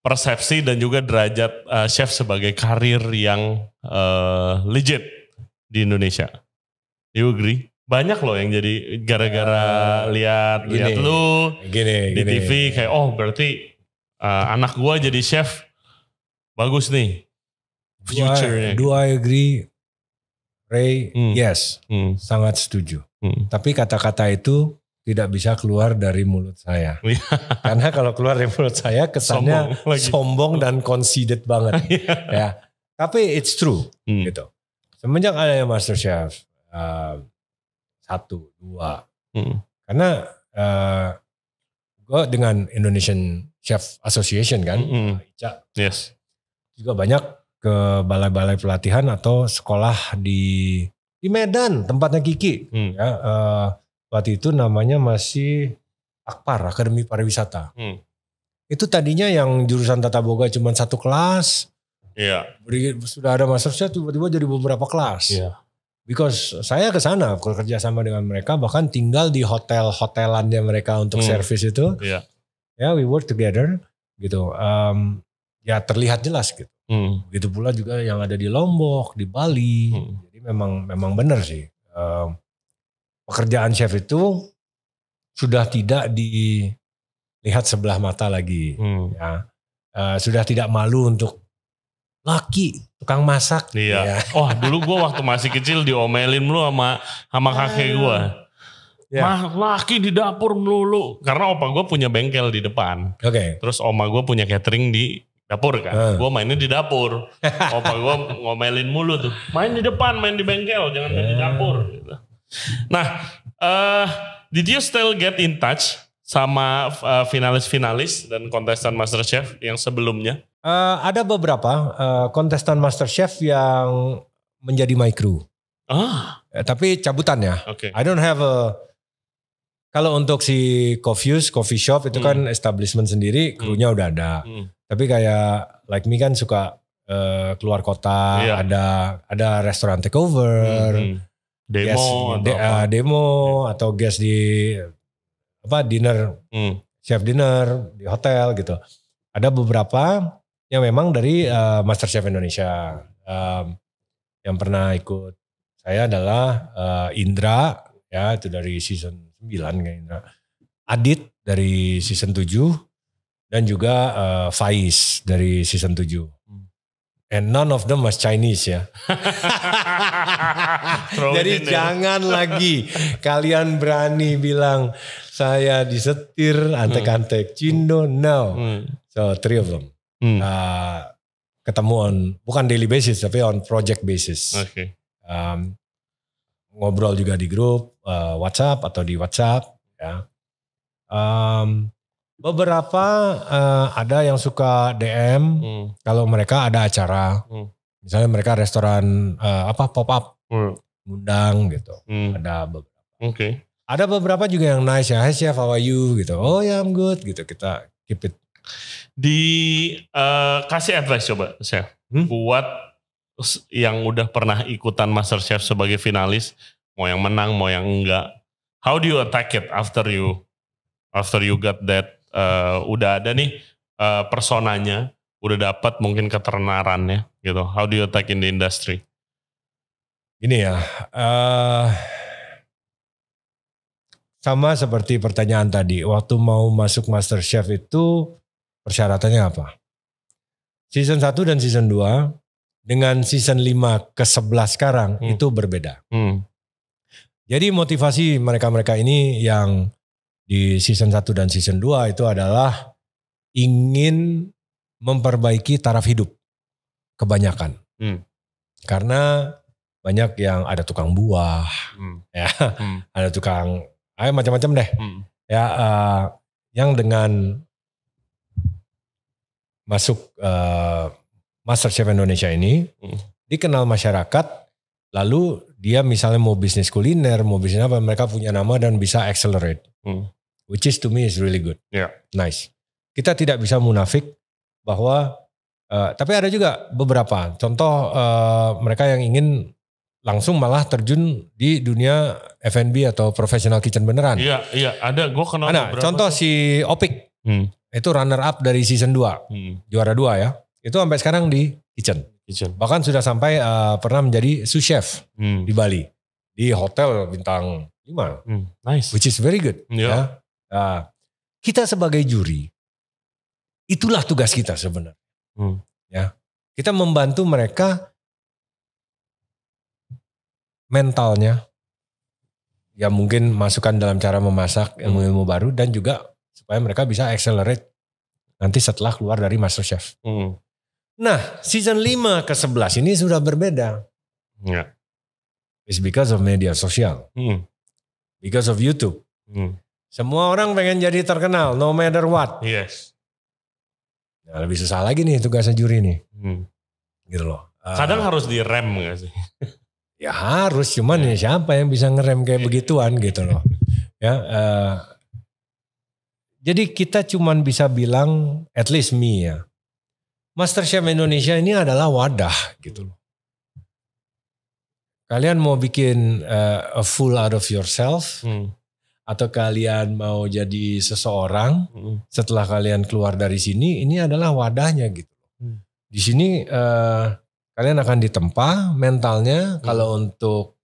persepsi dan juga derajat chef sebagai karir yang legit di Indonesia. You agree? Banyak loh yang jadi gara-gara lihat lu di TV kayak berarti anak gua jadi chef bagus nih future-nya. Do I agree? Ray, yes, sangat setuju. Tapi kata-kata itu tidak bisa keluar dari mulut saya. Karena kalau keluar dari mulut saya kesannya sombong dan conceited banget. Ya. Tapi it's true gitu. Semenjak adanya MasterChef 1, 2. Karena gue dengan Indonesian Chef Association kan, ICA. Yes. Juga banyak ke balai-balai pelatihan atau sekolah di Medan, tempatnya Kiki. Ya, waktu itu namanya masih Akpar, Akademi Pariwisata. Itu tadinya yang jurusan Tata Boga cuma 1 kelas. Iya. Sudah ada MasterChef tiba-tiba jadi beberapa kelas. Iya. Because saya ke sana bekerja sama dengan mereka, bahkan tinggal di hotel-hotelannya mereka untuk servis itu. Iya. Ya, we work together gitu. Ya terlihat jelas gitu. Begitu pula juga yang ada di Lombok, di Bali. Jadi memang benar sih. Pekerjaan chef itu sudah tidak dilihat sebelah mata lagi. Ya. Sudah tidak malu untuk laki, tukang masak. Iya. Ya. Dulu gue waktu masih kecil diomelin mulu sama kakek gue. Ya. Laki di dapur melulu. Karena opa gue punya bengkel di depan. Oke. Terus oma gue punya catering di dapur kan. Gue mainnya di dapur. Opa gue ngomelin mulu tuh. Main di depan, main di bengkel. Jangan main di dapur. Gitu. Nah, did you still get in touch sama finalis-finalis dan kontestan MasterChef yang sebelumnya? Ada beberapa kontestan MasterChef yang menjadi my crew. Tapi cabutan ya. Okay. I don't have kalau untuk si coffee shop itu kan establishment sendiri, krunya udah ada. Tapi kayak like me kan suka keluar kota, ada restoran takeover. Demo atau guest di dinner, chef dinner di hotel gitu. Ada beberapa yang memang dari MasterChef Indonesia. Yang pernah ikut saya adalah Indra, ya itu dari season 9 kayak Indra. Adit dari season 7 dan juga Faiz dari season 7. And none of them was Chinese ya. Jadi jangan lagi kalian berani bilang saya disetir antek-antek Cindo. No. So 3 of them. Ketemu bukan daily basis tapi on project basis. Okay. Ngobrol juga di grup WhatsApp atau di WhatsApp. Ya. Beberapa ada yang suka DM kalau mereka ada acara, misalnya mereka restoran pop up, ngundang gitu. Ada beberapa. Oke. Ada beberapa juga yang nice ya, "Hey chef, how are you?" gitu. "Oh ya, I'm good." gitu. Kita keep it. Kasih advice coba, chef. Buat yang udah pernah ikutan MasterChef sebagai finalis, mau yang menang, mau yang enggak. How do you attack it after you got that, udah ada nih personanya, udah dapat mungkin ketenarannya gitu. How do you attack in the industry? Ini ya, sama seperti pertanyaan tadi, waktu mau masuk MasterChef itu persyaratannya apa? Season 1 dan season 2 dengan season 5 ke 11 sekarang itu berbeda. Jadi motivasi mereka-mereka ini yang di season 1 dan season 2 itu adalah ingin memperbaiki taraf hidup kebanyakan. Karena banyak yang ada tukang buah, ya, ada tukang macam-macam deh, ya, yang dengan masuk MasterChef Indonesia ini dikenal masyarakat, lalu dia misalnya mau bisnis kuliner, mau bisnis apa, mereka punya nama dan bisa accelerate, which is to me is really good, nice. Kita tidak bisa munafik bahwa, tapi ada juga beberapa contoh mereka yang ingin langsung malah terjun di dunia F&B atau professional kitchen beneran. Iya, ada. Gue kenal beberapa. Contoh si Opik, itu runner up dari season 2, juara 2 ya. Itu sampai sekarang di kitchen. Bahkan sudah sampai pernah menjadi sous chef di Bali. Di hotel bintang 5. Nice. Which is very good. Ya. Kita sebagai juri, itulah tugas kita sebenarnya. Ya. Kita membantu mereka mentalnya, ya mungkin masukan dalam cara memasak, ilmu-ilmu baru, dan juga supaya mereka bisa accelerate nanti setelah keluar dari MasterChef. Nah, season 5 ke 11 ini sudah berbeda. It's because of media sosial. Because of YouTube. Semua orang pengen jadi terkenal, no matter what. Yes. Nah, lebih susah lagi nih tugasnya juri nih. Gitu loh. Kadang harus direm gak sih? Ya harus, cuman ya siapa yang bisa ngerem kayak begituan gitu loh. Ya, jadi kita cuman bisa bilang, at least me ya, MasterChef Indonesia ini adalah wadah gitu loh. Kalian mau bikin a fool out of yourself, atau kalian mau jadi seseorang, setelah kalian keluar dari sini, ini adalah wadahnya gitu. Di sini kalian akan ditempa mentalnya, kalau untuk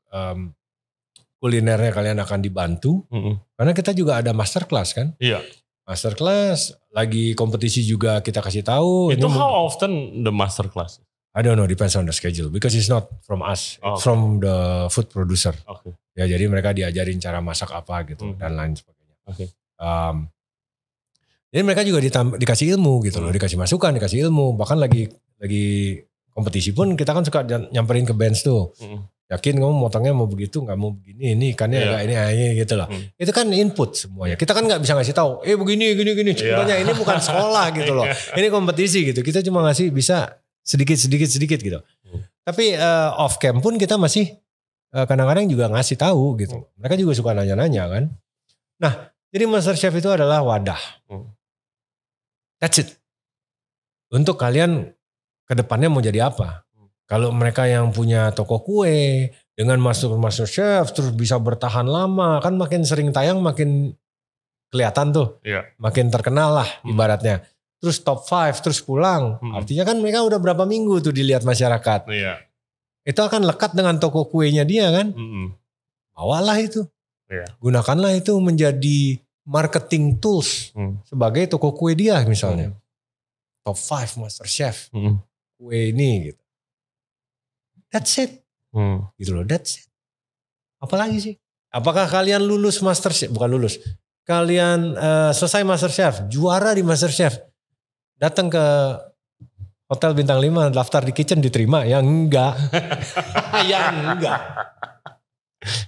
kulinernya kalian akan dibantu. Karena kita juga ada masterclass kan. Iya. Masterclass, lagi kompetisi juga kita kasih tahu. Itu how often the masterclass? I don't know, depends on the schedule. Because it's not from us, it's from the food producer. Ya, jadi mereka diajarin cara masak apa gitu dan lain sebagainya. Jadi mereka juga dikasih ilmu gitu loh, dikasih masukan, dikasih ilmu. Bahkan lagi kompetisi pun kita kan suka nyamperin ke bench tuh. Yakin kamu motongnya mau begitu, nggak mau begini, ini ikannya agak ini gitu loh. Itu kan input semuanya. Kita kan nggak bisa ngasih tahu, begini. Contohnya ini bukan sekolah gitu loh. Ini kompetisi gitu. Kita cuma ngasih bisa sedikit gitu. Tapi off cam pun kita masih kadang-kadang juga ngasih tahu gitu. Mereka juga suka nanya-nanya kan. Nah, jadi MasterChef itu adalah wadah. That's it. Untuk kalian ke depannya mau jadi apa? Kalau mereka yang punya toko kue dengan masuk MasterChef terus bisa bertahan lama, kan makin sering tayang makin kelihatan tuh. Makin terkenal lah ibaratnya. Terus top 5 terus pulang. Artinya kan mereka udah berapa minggu tuh dilihat masyarakat. Itu akan lekat dengan toko kuenya dia kan. Bawalah itu. Gunakanlah itu menjadi marketing tools sebagai toko kue dia misalnya. Top 5 MasterChef. Kue ini gitu. That's it. Gitu loh, that's it. Apalagi sih? Apakah kalian lulus MasterChef? Bukan lulus. Kalian selesai MasterChef, juara di MasterChef. Datang ke hotel bintang 5, daftar di kitchen diterima? Ya enggak. Ya enggak.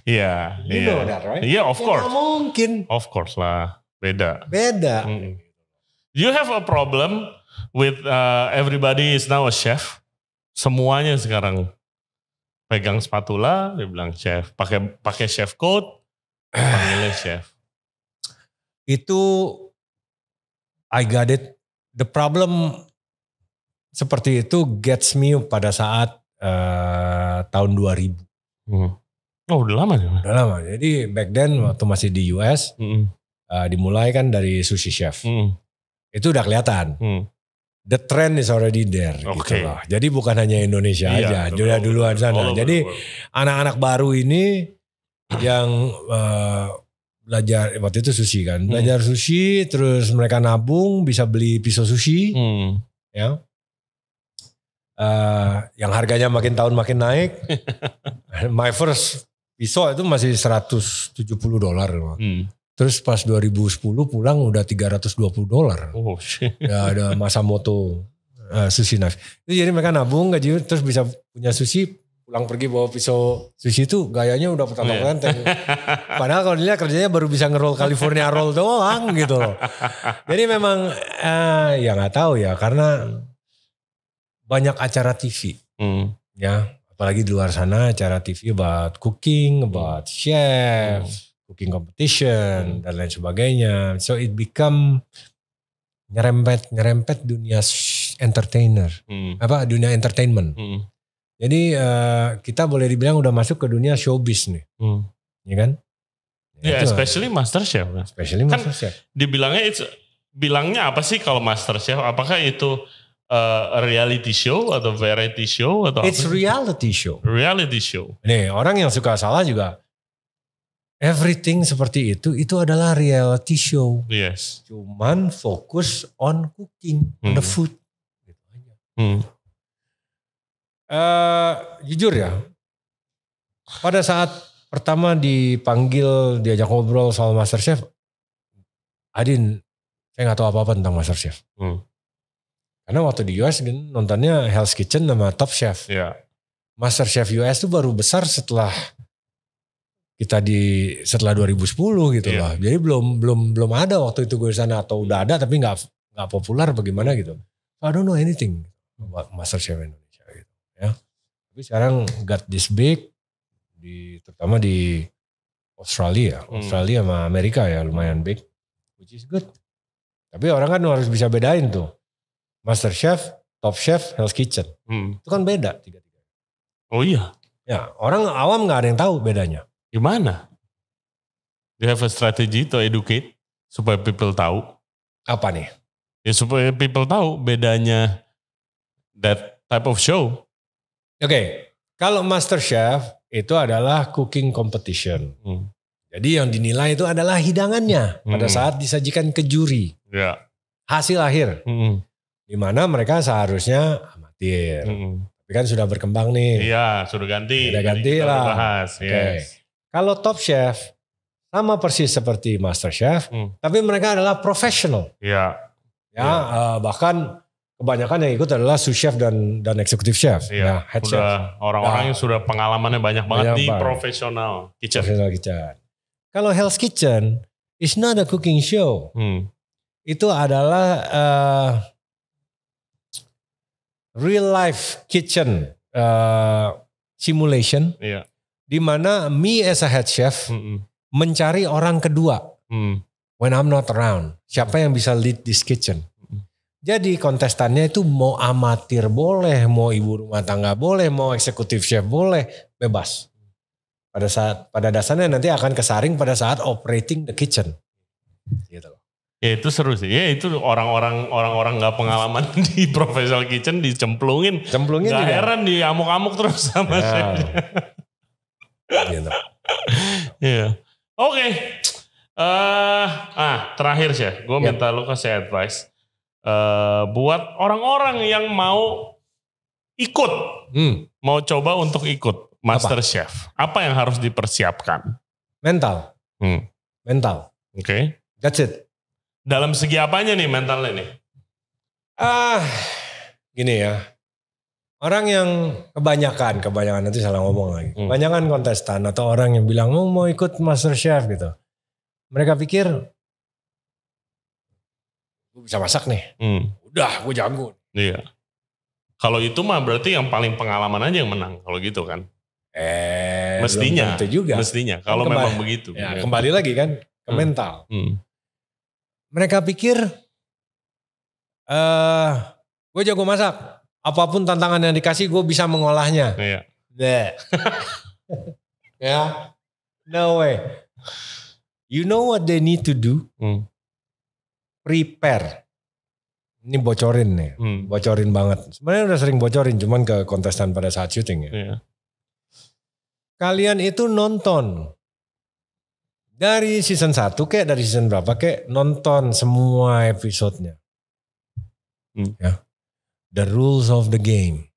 Iya. You know that, right? Yeah, of course. Ya mungkin. Of course lah. Beda. You have a problem with everybody is now a chef. Semuanya sekarang pegang spatula, dia bilang chef. Pakai chef coat, Panggilnya chef. Itu I got it. The problem seperti itu gets me pada saat tahun 2000. Oh udah lama ya? Udah lama. Jadi back then waktu masih di US, dimulai kan dari sushi chef. Itu udah kelihatan. The trend is already there gitu loh. Jadi bukan hanya Indonesia aja, juga duluan sana. Jadi anak-anak baru ini yang belajar, waktu itu sushi kan. Belajar sushi, terus mereka nabung, bisa beli pisau sushi. Ya. Yang harganya makin tahun makin naik. My first pisau itu masih $170. Terus pas 2010 pulang udah $320. Oh shit. Ya ada Masamoto sushi knife. Itu jadi mereka nabung gaji terus bisa punya sushi, pulang pergi bawa pisau sushi itu gayanya udah petang-petang. Padahal kalau dilihat kerjanya baru bisa ngerol California roll doang gitu loh. Jadi memang ya gak tahu ya, karena banyak acara TV. Ya, apalagi di luar sana acara TV about cooking, about chef, cooking competition dan lain sebagainya. So it become nyerempet dunia entertainer, dunia entertainment. Jadi kita boleh dibilang udah masuk ke dunia showbiz nih, ya kan? Ya, especially MasterChef. Especially MasterChef. Bilangnya apa sih kalau MasterChef? Apakah itu reality show atau variety show atau? It's reality show. Reality show. Nih orang yang suka salah juga. Everything seperti itu adalah reality show. Yes. Cuman fokus on cooking, on the food. Gitu aja. Jujur ya, pada saat pertama dipanggil, diajak ngobrol soal MasterChef, saya nggak tahu apa-apa tentang MasterChef. Karena waktu di US nontonnya Hell's Kitchen sama Top Chef. Yeah. MasterChef US itu baru besar setelah 2010 gitu loh. Jadi belum ada waktu itu gue di sana, atau udah ada tapi nggak populer bagaimana gitu. I don't know anything about MasterChef Indonesia gitu ya. Tapi sekarang got this big, terutama di Australia sama Amerika ya lumayan big, which is good. Tapi orang kan harus bisa bedain tuh MasterChef, Top Chef, Hell's Kitchen. Itu kan beda tiga-tiga. Oh iya. Ya orang awam nggak ada yang tahu bedanya. Gimana? Do you have a strategy to educate supaya people tahu? Apa nih? Ya supaya people tahu bedanya that type of show. Oke, kalau MasterChef itu adalah cooking competition. Jadi yang dinilai itu adalah hidangannya pada saat disajikan ke juri. Yeah. Hasil akhir. Di mana mereka seharusnya amatir. Tapi kan sudah berkembang nih. Iya, sudah ganti. Sudah ganti lah. Bahas, yes. Kalau Top Chef sama persis seperti MasterChef, tapi mereka adalah profesional. Iya. Ya, bahkan kebanyakan yang ikut adalah sous chef dan executive chef. Iya. Ya, head sudah chef. Orang-orang yang sudah pengalamannya banyak banget di profesional kitchen. Kalau Hell's Kitchen is not a cooking show. Itu adalah real life kitchen simulation. Iya. Di mana me as a head chef mencari orang kedua when I'm not around. Siapa yang bisa lead this kitchen? Jadi kontestannya itu mau amatir boleh, mau ibu rumah tangga boleh, mau eksekutif chef boleh, bebas. Pada dasarnya nanti akan kesaring pada saat operating the kitchen. Gitu loh. Ya itu seru sih. Ya itu orang-orang nggak pengalaman di professional kitchen dicemplungin. Gak juga. Heran di amuk-amuk terus sama chef. Gitu. Iya. Oke. Terakhir sih, gue minta lu kasih advice buat orang-orang yang mau ikut, mau coba untuk ikut MasterChef. Apa yang harus dipersiapkan? Mental. Mental. Oke. That's it. Dalam segi apanya nih mentalnya nih? Gini ya. Orang yang kebanyakan nanti salah ngomong lagi. Kebanyakan kontestan atau orang yang bilang mau ikut MasterChef gitu. Mereka pikir gue bisa masak nih. Udah gue jago. Iya. Kalau itu mah berarti yang paling pengalaman aja yang menang kalau gitu kan. Mestinya. belum tentu juga. Mestinya, kalau memang begitu. Ya, kembali lagi kan ke mental. Mereka pikir, gue jago masak. Apapun tantangan yang dikasih gue bisa mengolahnya. Iya. Ya, no way. You know what they need to do? Prepare. Ini bocorin nih, bocorin banget. Sebenarnya udah sering bocorin, cuman ke kontestan pada saat syuting ya. Iya. Kalian itu nonton dari season 1 kayak dari season berapa kayak nonton semua episodenya. Ya. The rules of the game.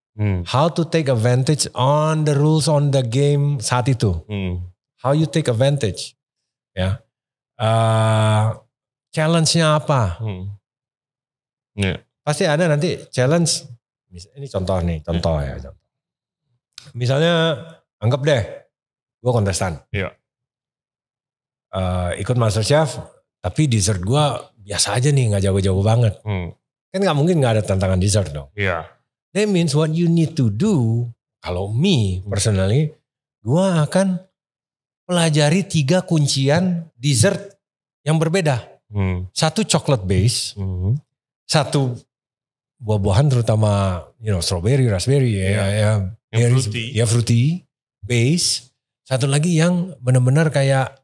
How to take advantage on the rules on the game saat itu. How you take advantage. Ya. Challenge-nya apa? Yeah. Pasti ada nanti challenge. Ini contoh nih, contoh ya. Misalnya anggap deh, gue kontestan. Yeah. Ikut MasterChef, tapi dessert gue biasa aja nih, nggak jauh-jauh banget. Kan nggak mungkin nggak ada tantangan dessert dong. Yeah. That means what you need to do, kalau me personally, gue akan pelajari 3 kuncian dessert yang berbeda. 1 chocolate base, 1 buah-buahan terutama strawberry, raspberry, fruity base. 1 lagi yang benar-benar kayak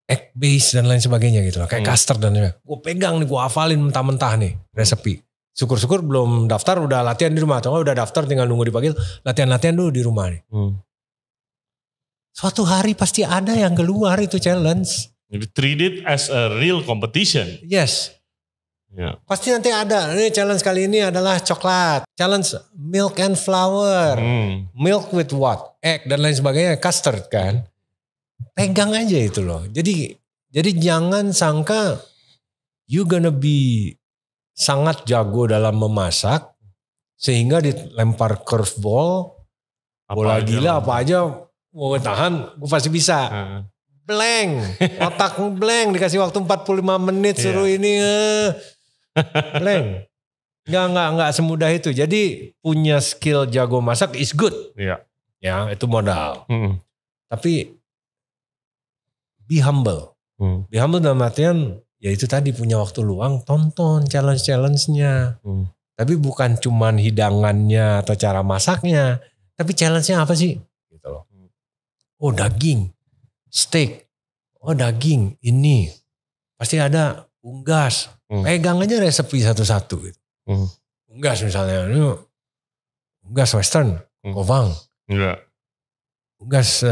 egg base dan lain sebagainya gitu loh. Kayak custard dan lain-lain. Gue pegang nih, gue hafalin mentah-mentah nih resepi. Syukur-syukur belum daftar udah latihan di rumah. Atau udah daftar tinggal nunggu dipanggil. Latihan-latihan dulu di rumah nih. Suatu hari pasti ada yang keluar itu challenge. You treat it as a real competition. Yes. Yeah. Pasti nanti ada. Ini challenge kali ini adalah coklat. Challenge milk and flour. Milk with what? Egg dan lain sebagainya. Custard kan. Pegang aja itu loh. Jadi jangan sangka you gonna be sangat jago dalam memasak. Sehingga dilempar curveball. Bola gila apa aja. Mau tahan gue pasti bisa. Blank. Otak blank. Dikasih waktu 45 menit suruh ini. Blank. Enggak semudah itu. Jadi punya skill jago masak is good. Iya. Ya, itu modal. Tapi be humble. Be humble dalam artian ya itu tadi punya waktu luang tonton challenge-nya. Tapi bukan cuman hidangannya atau cara masaknya, tapi challenge-nya apa sih? Gitu loh. Oh, daging, steak. Oh, daging ini. Pasti ada unggas. Pegang aja resepi satu-satu gitu. Unggas misalnya, unggas western, Kovang. Enggak. Unggas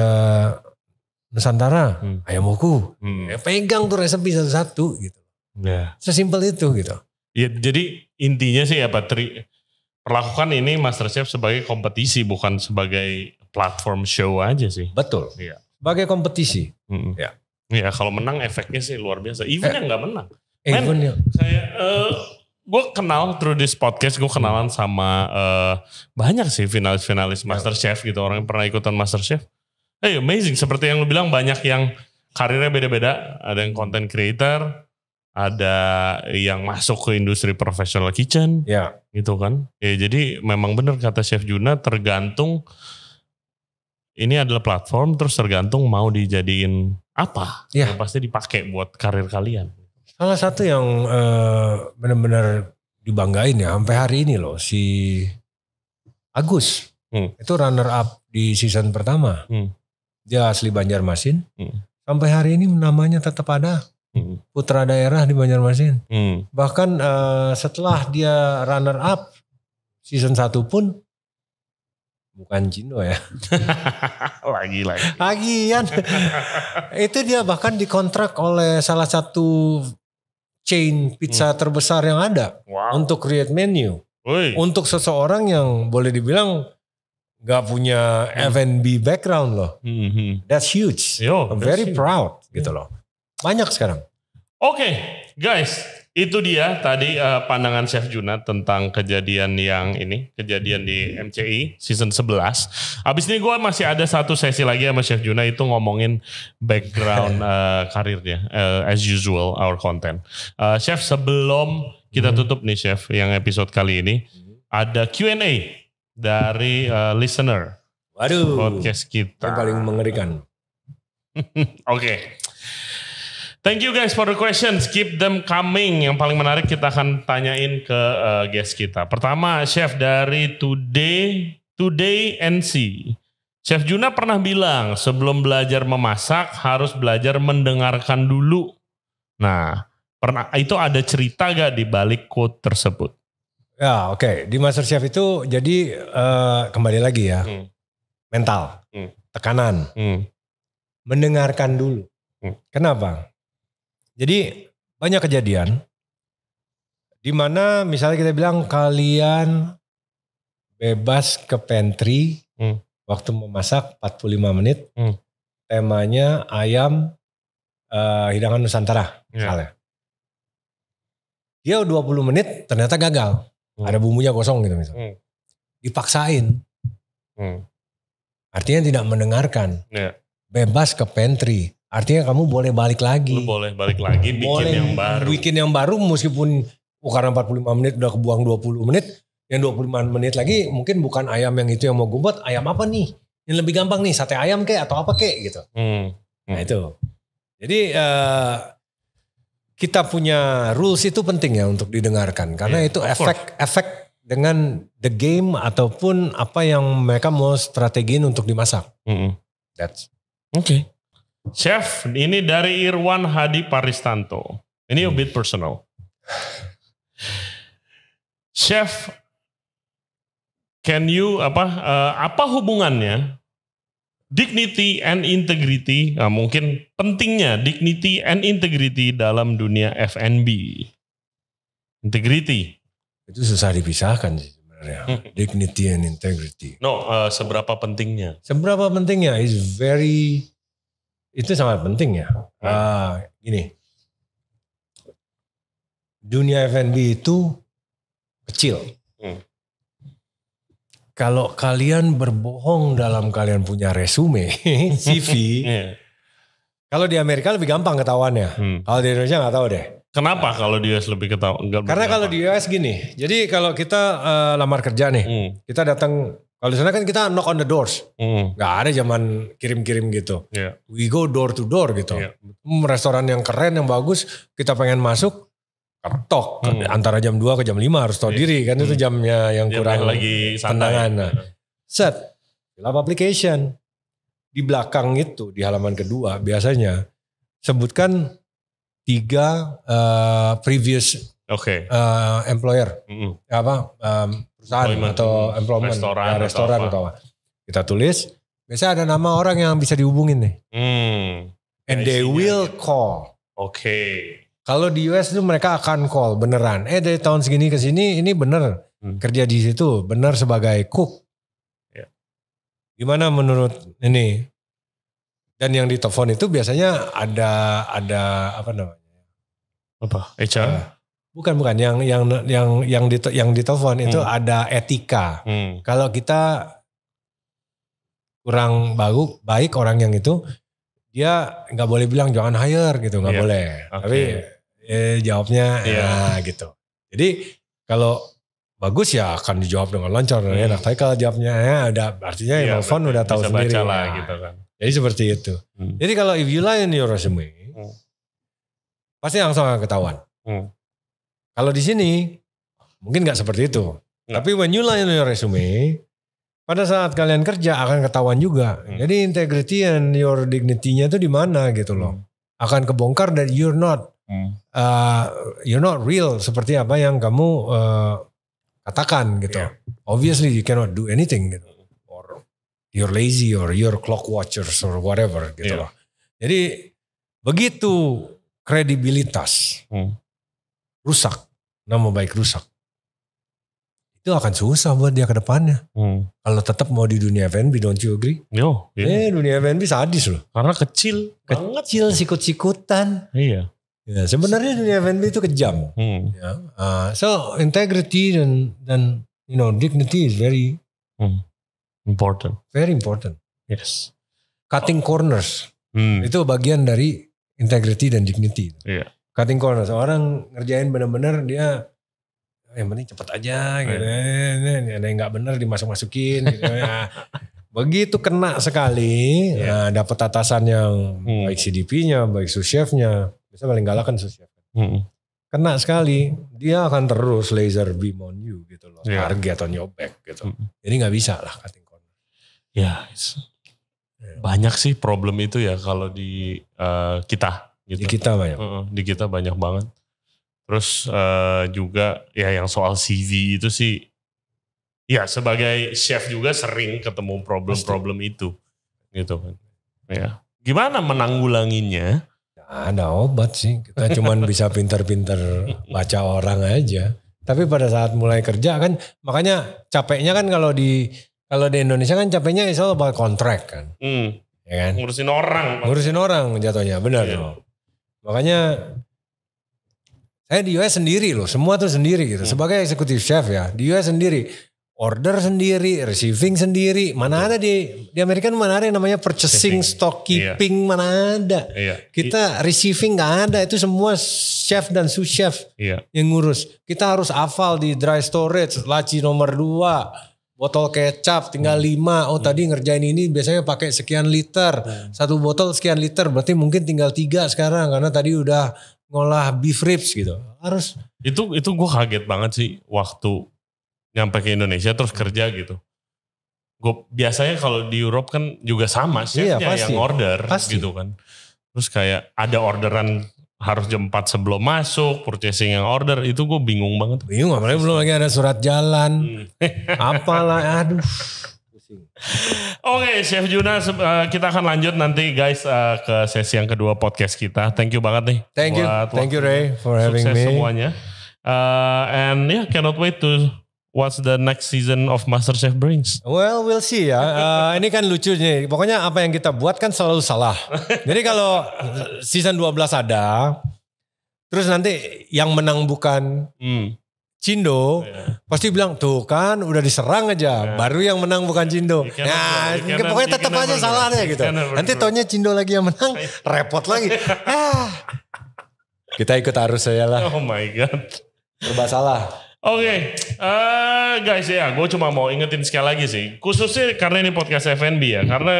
Nusantara, ayam woku. Pegang tuh resepi satu-satu gitu. Yeah. Sesimpel itu gitu. Ya, jadi intinya sih apa? Perlakukan ini MasterChef sebagai kompetisi, bukan sebagai platform show aja sih. Betul. Iya. Sebagai kompetisi. Ya. Ya, kalau menang efeknya sih luar biasa. Even yang nggak menang. Gue kenal through this podcast, gue kenalan sama banyak sih finalis-finalis MasterChef gitu, orang yang pernah ikutan MasterChef. Amazing, seperti yang lu bilang banyak yang karirnya beda-beda, ada yang content creator, ada yang masuk ke industri professional kitchen, gitu kan. Ya, jadi memang benar kata Chef Juna, tergantung ini adalah platform, terus tergantung mau dijadiin apa, yang pasti dipakai buat karir kalian. Salah satu yang benar-benar dibanggain ya sampai hari ini loh, si Agus. Itu runner up di season pertama. Dia asli Banjarmasin. Sampai hari ini namanya tetap ada. Putra daerah di Banjarmasin. Bahkan setelah dia runner up season 1 pun bukan Cindo ya. Lagian. Itu dia bahkan dikontrak oleh salah satu chain pizza terbesar yang ada untuk create menu. Untuk seseorang yang boleh dibilang gak punya F&B background loh. That's huge. I'm very proud gitu loh. Banyak sekarang. Oke, guys, itu dia tadi pandangan Chef Juna tentang kejadian di MCI season 11. Abis ini gue masih ada satu sesi lagi sama Chef Juna, itu ngomongin background karirnya, as usual our content. Chef, sebelum kita tutup nih Chef, yang episode kali ini ada Q&A dari listener. Waduh. podcast kita. Yang paling mengerikan. Oke. Thank you guys for the questions. Keep them coming. Yang paling menarik kita akan tanyain ke guest kita. Pertama, Chef dari Today NC. Chef Juna pernah bilang sebelum belajar memasak harus belajar mendengarkan dulu. Nah, itu ada cerita gak di balik quote tersebut? Ya oke. Di MasterChef itu jadi kembali lagi ya. Mental, tekanan, mendengarkan dulu. Kenapa? Jadi banyak kejadian di mana misalnya kita bilang kalian bebas ke pantry waktu memasak 45 menit. Temanya ayam hidangan Nusantara misalnya. Dia 20 menit ternyata gagal. Ada bumbunya kosong gitu misalnya. Dipaksain. Artinya tidak mendengarkan. Bebas ke pantry. Artinya kamu boleh balik lagi. Lu boleh balik lagi bikin yang baru meskipun karena 45 menit udah kebuang 20 menit. Yang 25 menit lagi mungkin bukan ayam yang itu yang mau gue buat. Ayam apa nih? Yang lebih gampang nih sate ayam kek atau apa kek gitu. Nah itu. Jadi kita punya rules itu penting ya untuk didengarkan. Karena itu efek dengan the game ataupun apa yang mereka mau strategiin untuk dimasak. Oke. Chef, ini dari Irwan Hadi Paristanto. Ini a bit personal. Chef, can you apa hubungannya dignity and integrity? Nah, mungkin pentingnya dignity and integrity dalam dunia F&B. Integrity. Itu susah dipisahkan sih sebenarnya. Dignity and integrity. No, seberapa pentingnya? Seberapa pentingnya itu sangat penting ya. Gini, dunia F&B itu kecil. Kalau kalian berbohong dalam kalian punya resume, CV, kalau di Amerika lebih gampang ketahuannya. Kalau di Indonesia nggak tahu deh. Kenapa kalau di US lebih ketahuan? Karena kalau di US gini, jadi kalau kita lamar kerja nih, kita datang. Kalau di sana kan kita knock on the doors. Gak ada zaman kirim-kirim gitu. We go door to door gitu. Restoran yang keren, yang bagus, kita pengen masuk, ketok. Antara jam 2 ke jam 5 harus tahu diri. Kan itu jamnya yang kurang lagi tendangan. Nah, set, fill up application. Di belakang itu, di halaman kedua, biasanya sebutkan 3 previous employer. Perusahaan atau employment, restoran atau apa. Kita tulis, biasanya ada nama orang yang bisa dihubungin nih. And they will call. Kalau di US itu mereka akan call beneran. Dari tahun segini ke sini ini bener kerja di situ, bener sebagai cook. Gimana menurut ini? Dan yang ditelepon itu biasanya ada apa namanya? HR? Bukan yang ditelepon itu ada etika. Kalau kita kurang baik orang yang itu, dia nggak boleh bilang jangan hire gitu, nggak boleh. Tapi jawabnya gitu. Jadi kalau bagus ya akan dijawab dengan lancar dan enak. Tapi kalau jawabnya ada artinya yang telepon udah tahu sendiri. Lah, gitu kan. Jadi seperti itu. Jadi kalau if you lie in your resume, pasti langsung akan ketahuan. Kalau di sini mungkin nggak seperti itu. Tapi when you lie in your resume, pada saat kalian kerja akan ketahuan juga. Jadi integrity and your dignity-nya itu di mana gitu loh. Akan kebongkar dan you're not real seperti apa yang kamu katakan gitu. Obviously you cannot do anything gitu. Or you're lazy or you're clock watchers or whatever gitu loh. Jadi begitu kredibilitas rusak, nama baik rusak. Itu akan susah buat dia ke depannya. Kalau tetap mau di dunia F&B, don't you agree? Dunia F&B sadis loh. Karena kecil sikut-sikutan. Iya. Ya, sebenarnya dunia F&B itu kejam. So integrity dan dignity is very important. Very important. Yes. Cutting corners itu bagian dari integrity dan dignity. Iya. Cutting corners, orang ngerjain benar-benar dia yang penting cepet aja gitu. Ada yang nggak benar dimasuk-masukin gitu ya. Begitu kena sekali, nah, dapat atasan yang baik CDP-nya, baik sous chef-nya, bisa paling galak kan sous chef. Kena sekali, dia akan terus laser beam on you gitu loh, target on your back gitu. Jadi nggak bisa lah cutting corner. Ya, banyak sih problem itu ya kalau di kita. Gitu. Di kita banyak. Di kita banyak banget. Terus juga ya yang soal CV itu sih. Ya sebagai chef juga sering ketemu problem-problem itu gitu kan. Ya. Gimana menanggulanginya? Ada obat sih, kita cuman bisa pinter-pinter baca orang aja. Tapi pada saat mulai kerja kan, makanya capeknya kan kalau di Indonesia kan capeknya it's all about contract kan. Ya kan? Ngurusin orang. Ngurusin orang jatuhnya, benar loh. Makanya saya di US sendiri loh, semua tuh sendiri gitu. Sebagai eksekutif chef ya, di US sendiri. Order sendiri, receiving sendiri, mana ada di Amerika mana ada yang namanya purchasing, stock keeping, mana ada. Kita receiving gak ada, itu semua chef dan sous chef yang ngurus. Kita harus hafal di dry storage, laci nomor 2, botol kecap tinggal 5. Oh tadi ngerjain ini biasanya pakai sekian liter, satu botol sekian liter, berarti mungkin tinggal 3 sekarang karena tadi udah ngolah beef ribs gitu. Harus. Itu gue kaget banget sih waktu nyampe ke Indonesia terus kerja gitu. Gue biasanya kalau di Europe kan juga sama chefnya yang order gitu kan. Terus kayak ada orderan harus jam 4 sebelum masuk, purchasing yang order, itu gue bingung banget. Bingung apalagi belum lagi ada surat jalan. Apalah, aduh. Oke, Chef Juna, kita akan lanjut nanti guys ke sesi yang kedua podcast kita. Thank you banget nih. Thank you Ray for having me. Sukses semuanya. And yeah, cannot wait to what's the next season of MasterChef brings? Well, we'll see ya. Ini kan lucu nih. Pokoknya apa yang kita buat kan selalu salah. Jadi kalau season 12 ada, terus nanti yang menang bukan Cindo, pasti bilang tuh kan udah diserang aja. Baru yang menang bukan Cindo. Nah, pokoknya tetap aja salahnya gitu. Nanti taunya Cindo lagi yang menang, repot lagi. Kita ikut arus aja lah. Oh my God. Serba salah. Oke, guys ya, gue cuma mau ingetin sekali lagi sih, khususnya karena ini podcast F&B ya, karena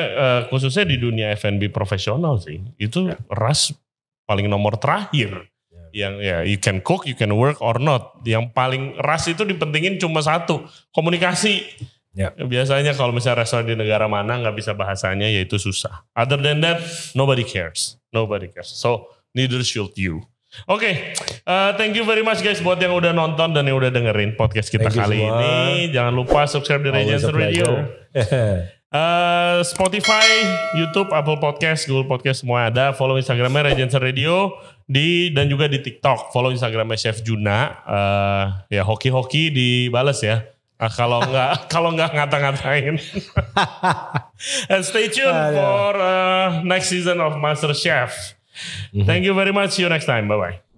khususnya di dunia F&B profesional sih, itu ras paling nomor terakhir, yang ya you can cook, you can work or not, yang paling ras itu dipentingin cuma satu, komunikasi. Biasanya kalau misalnya restoran di negara mana nggak bisa bahasanya, ya itu susah. Other than that, nobody cares, so neither should you. Oke, thank you very much guys buat yang udah nonton dan yang udah dengerin podcast kita kali ini. Jangan lupa subscribe di Regency Radio. Spotify, YouTube, Apple Podcast, Google Podcast semua ada. Follow Instagramnya Regency Radio dan juga di TikTok. Follow Instagramnya Chef Juna. Ya hoki-hoki dibales ya. Kalau nggak ngata-ngatain. And stay tuned for next season of MasterChef. Thank you very much. See you next time. Bye-bye.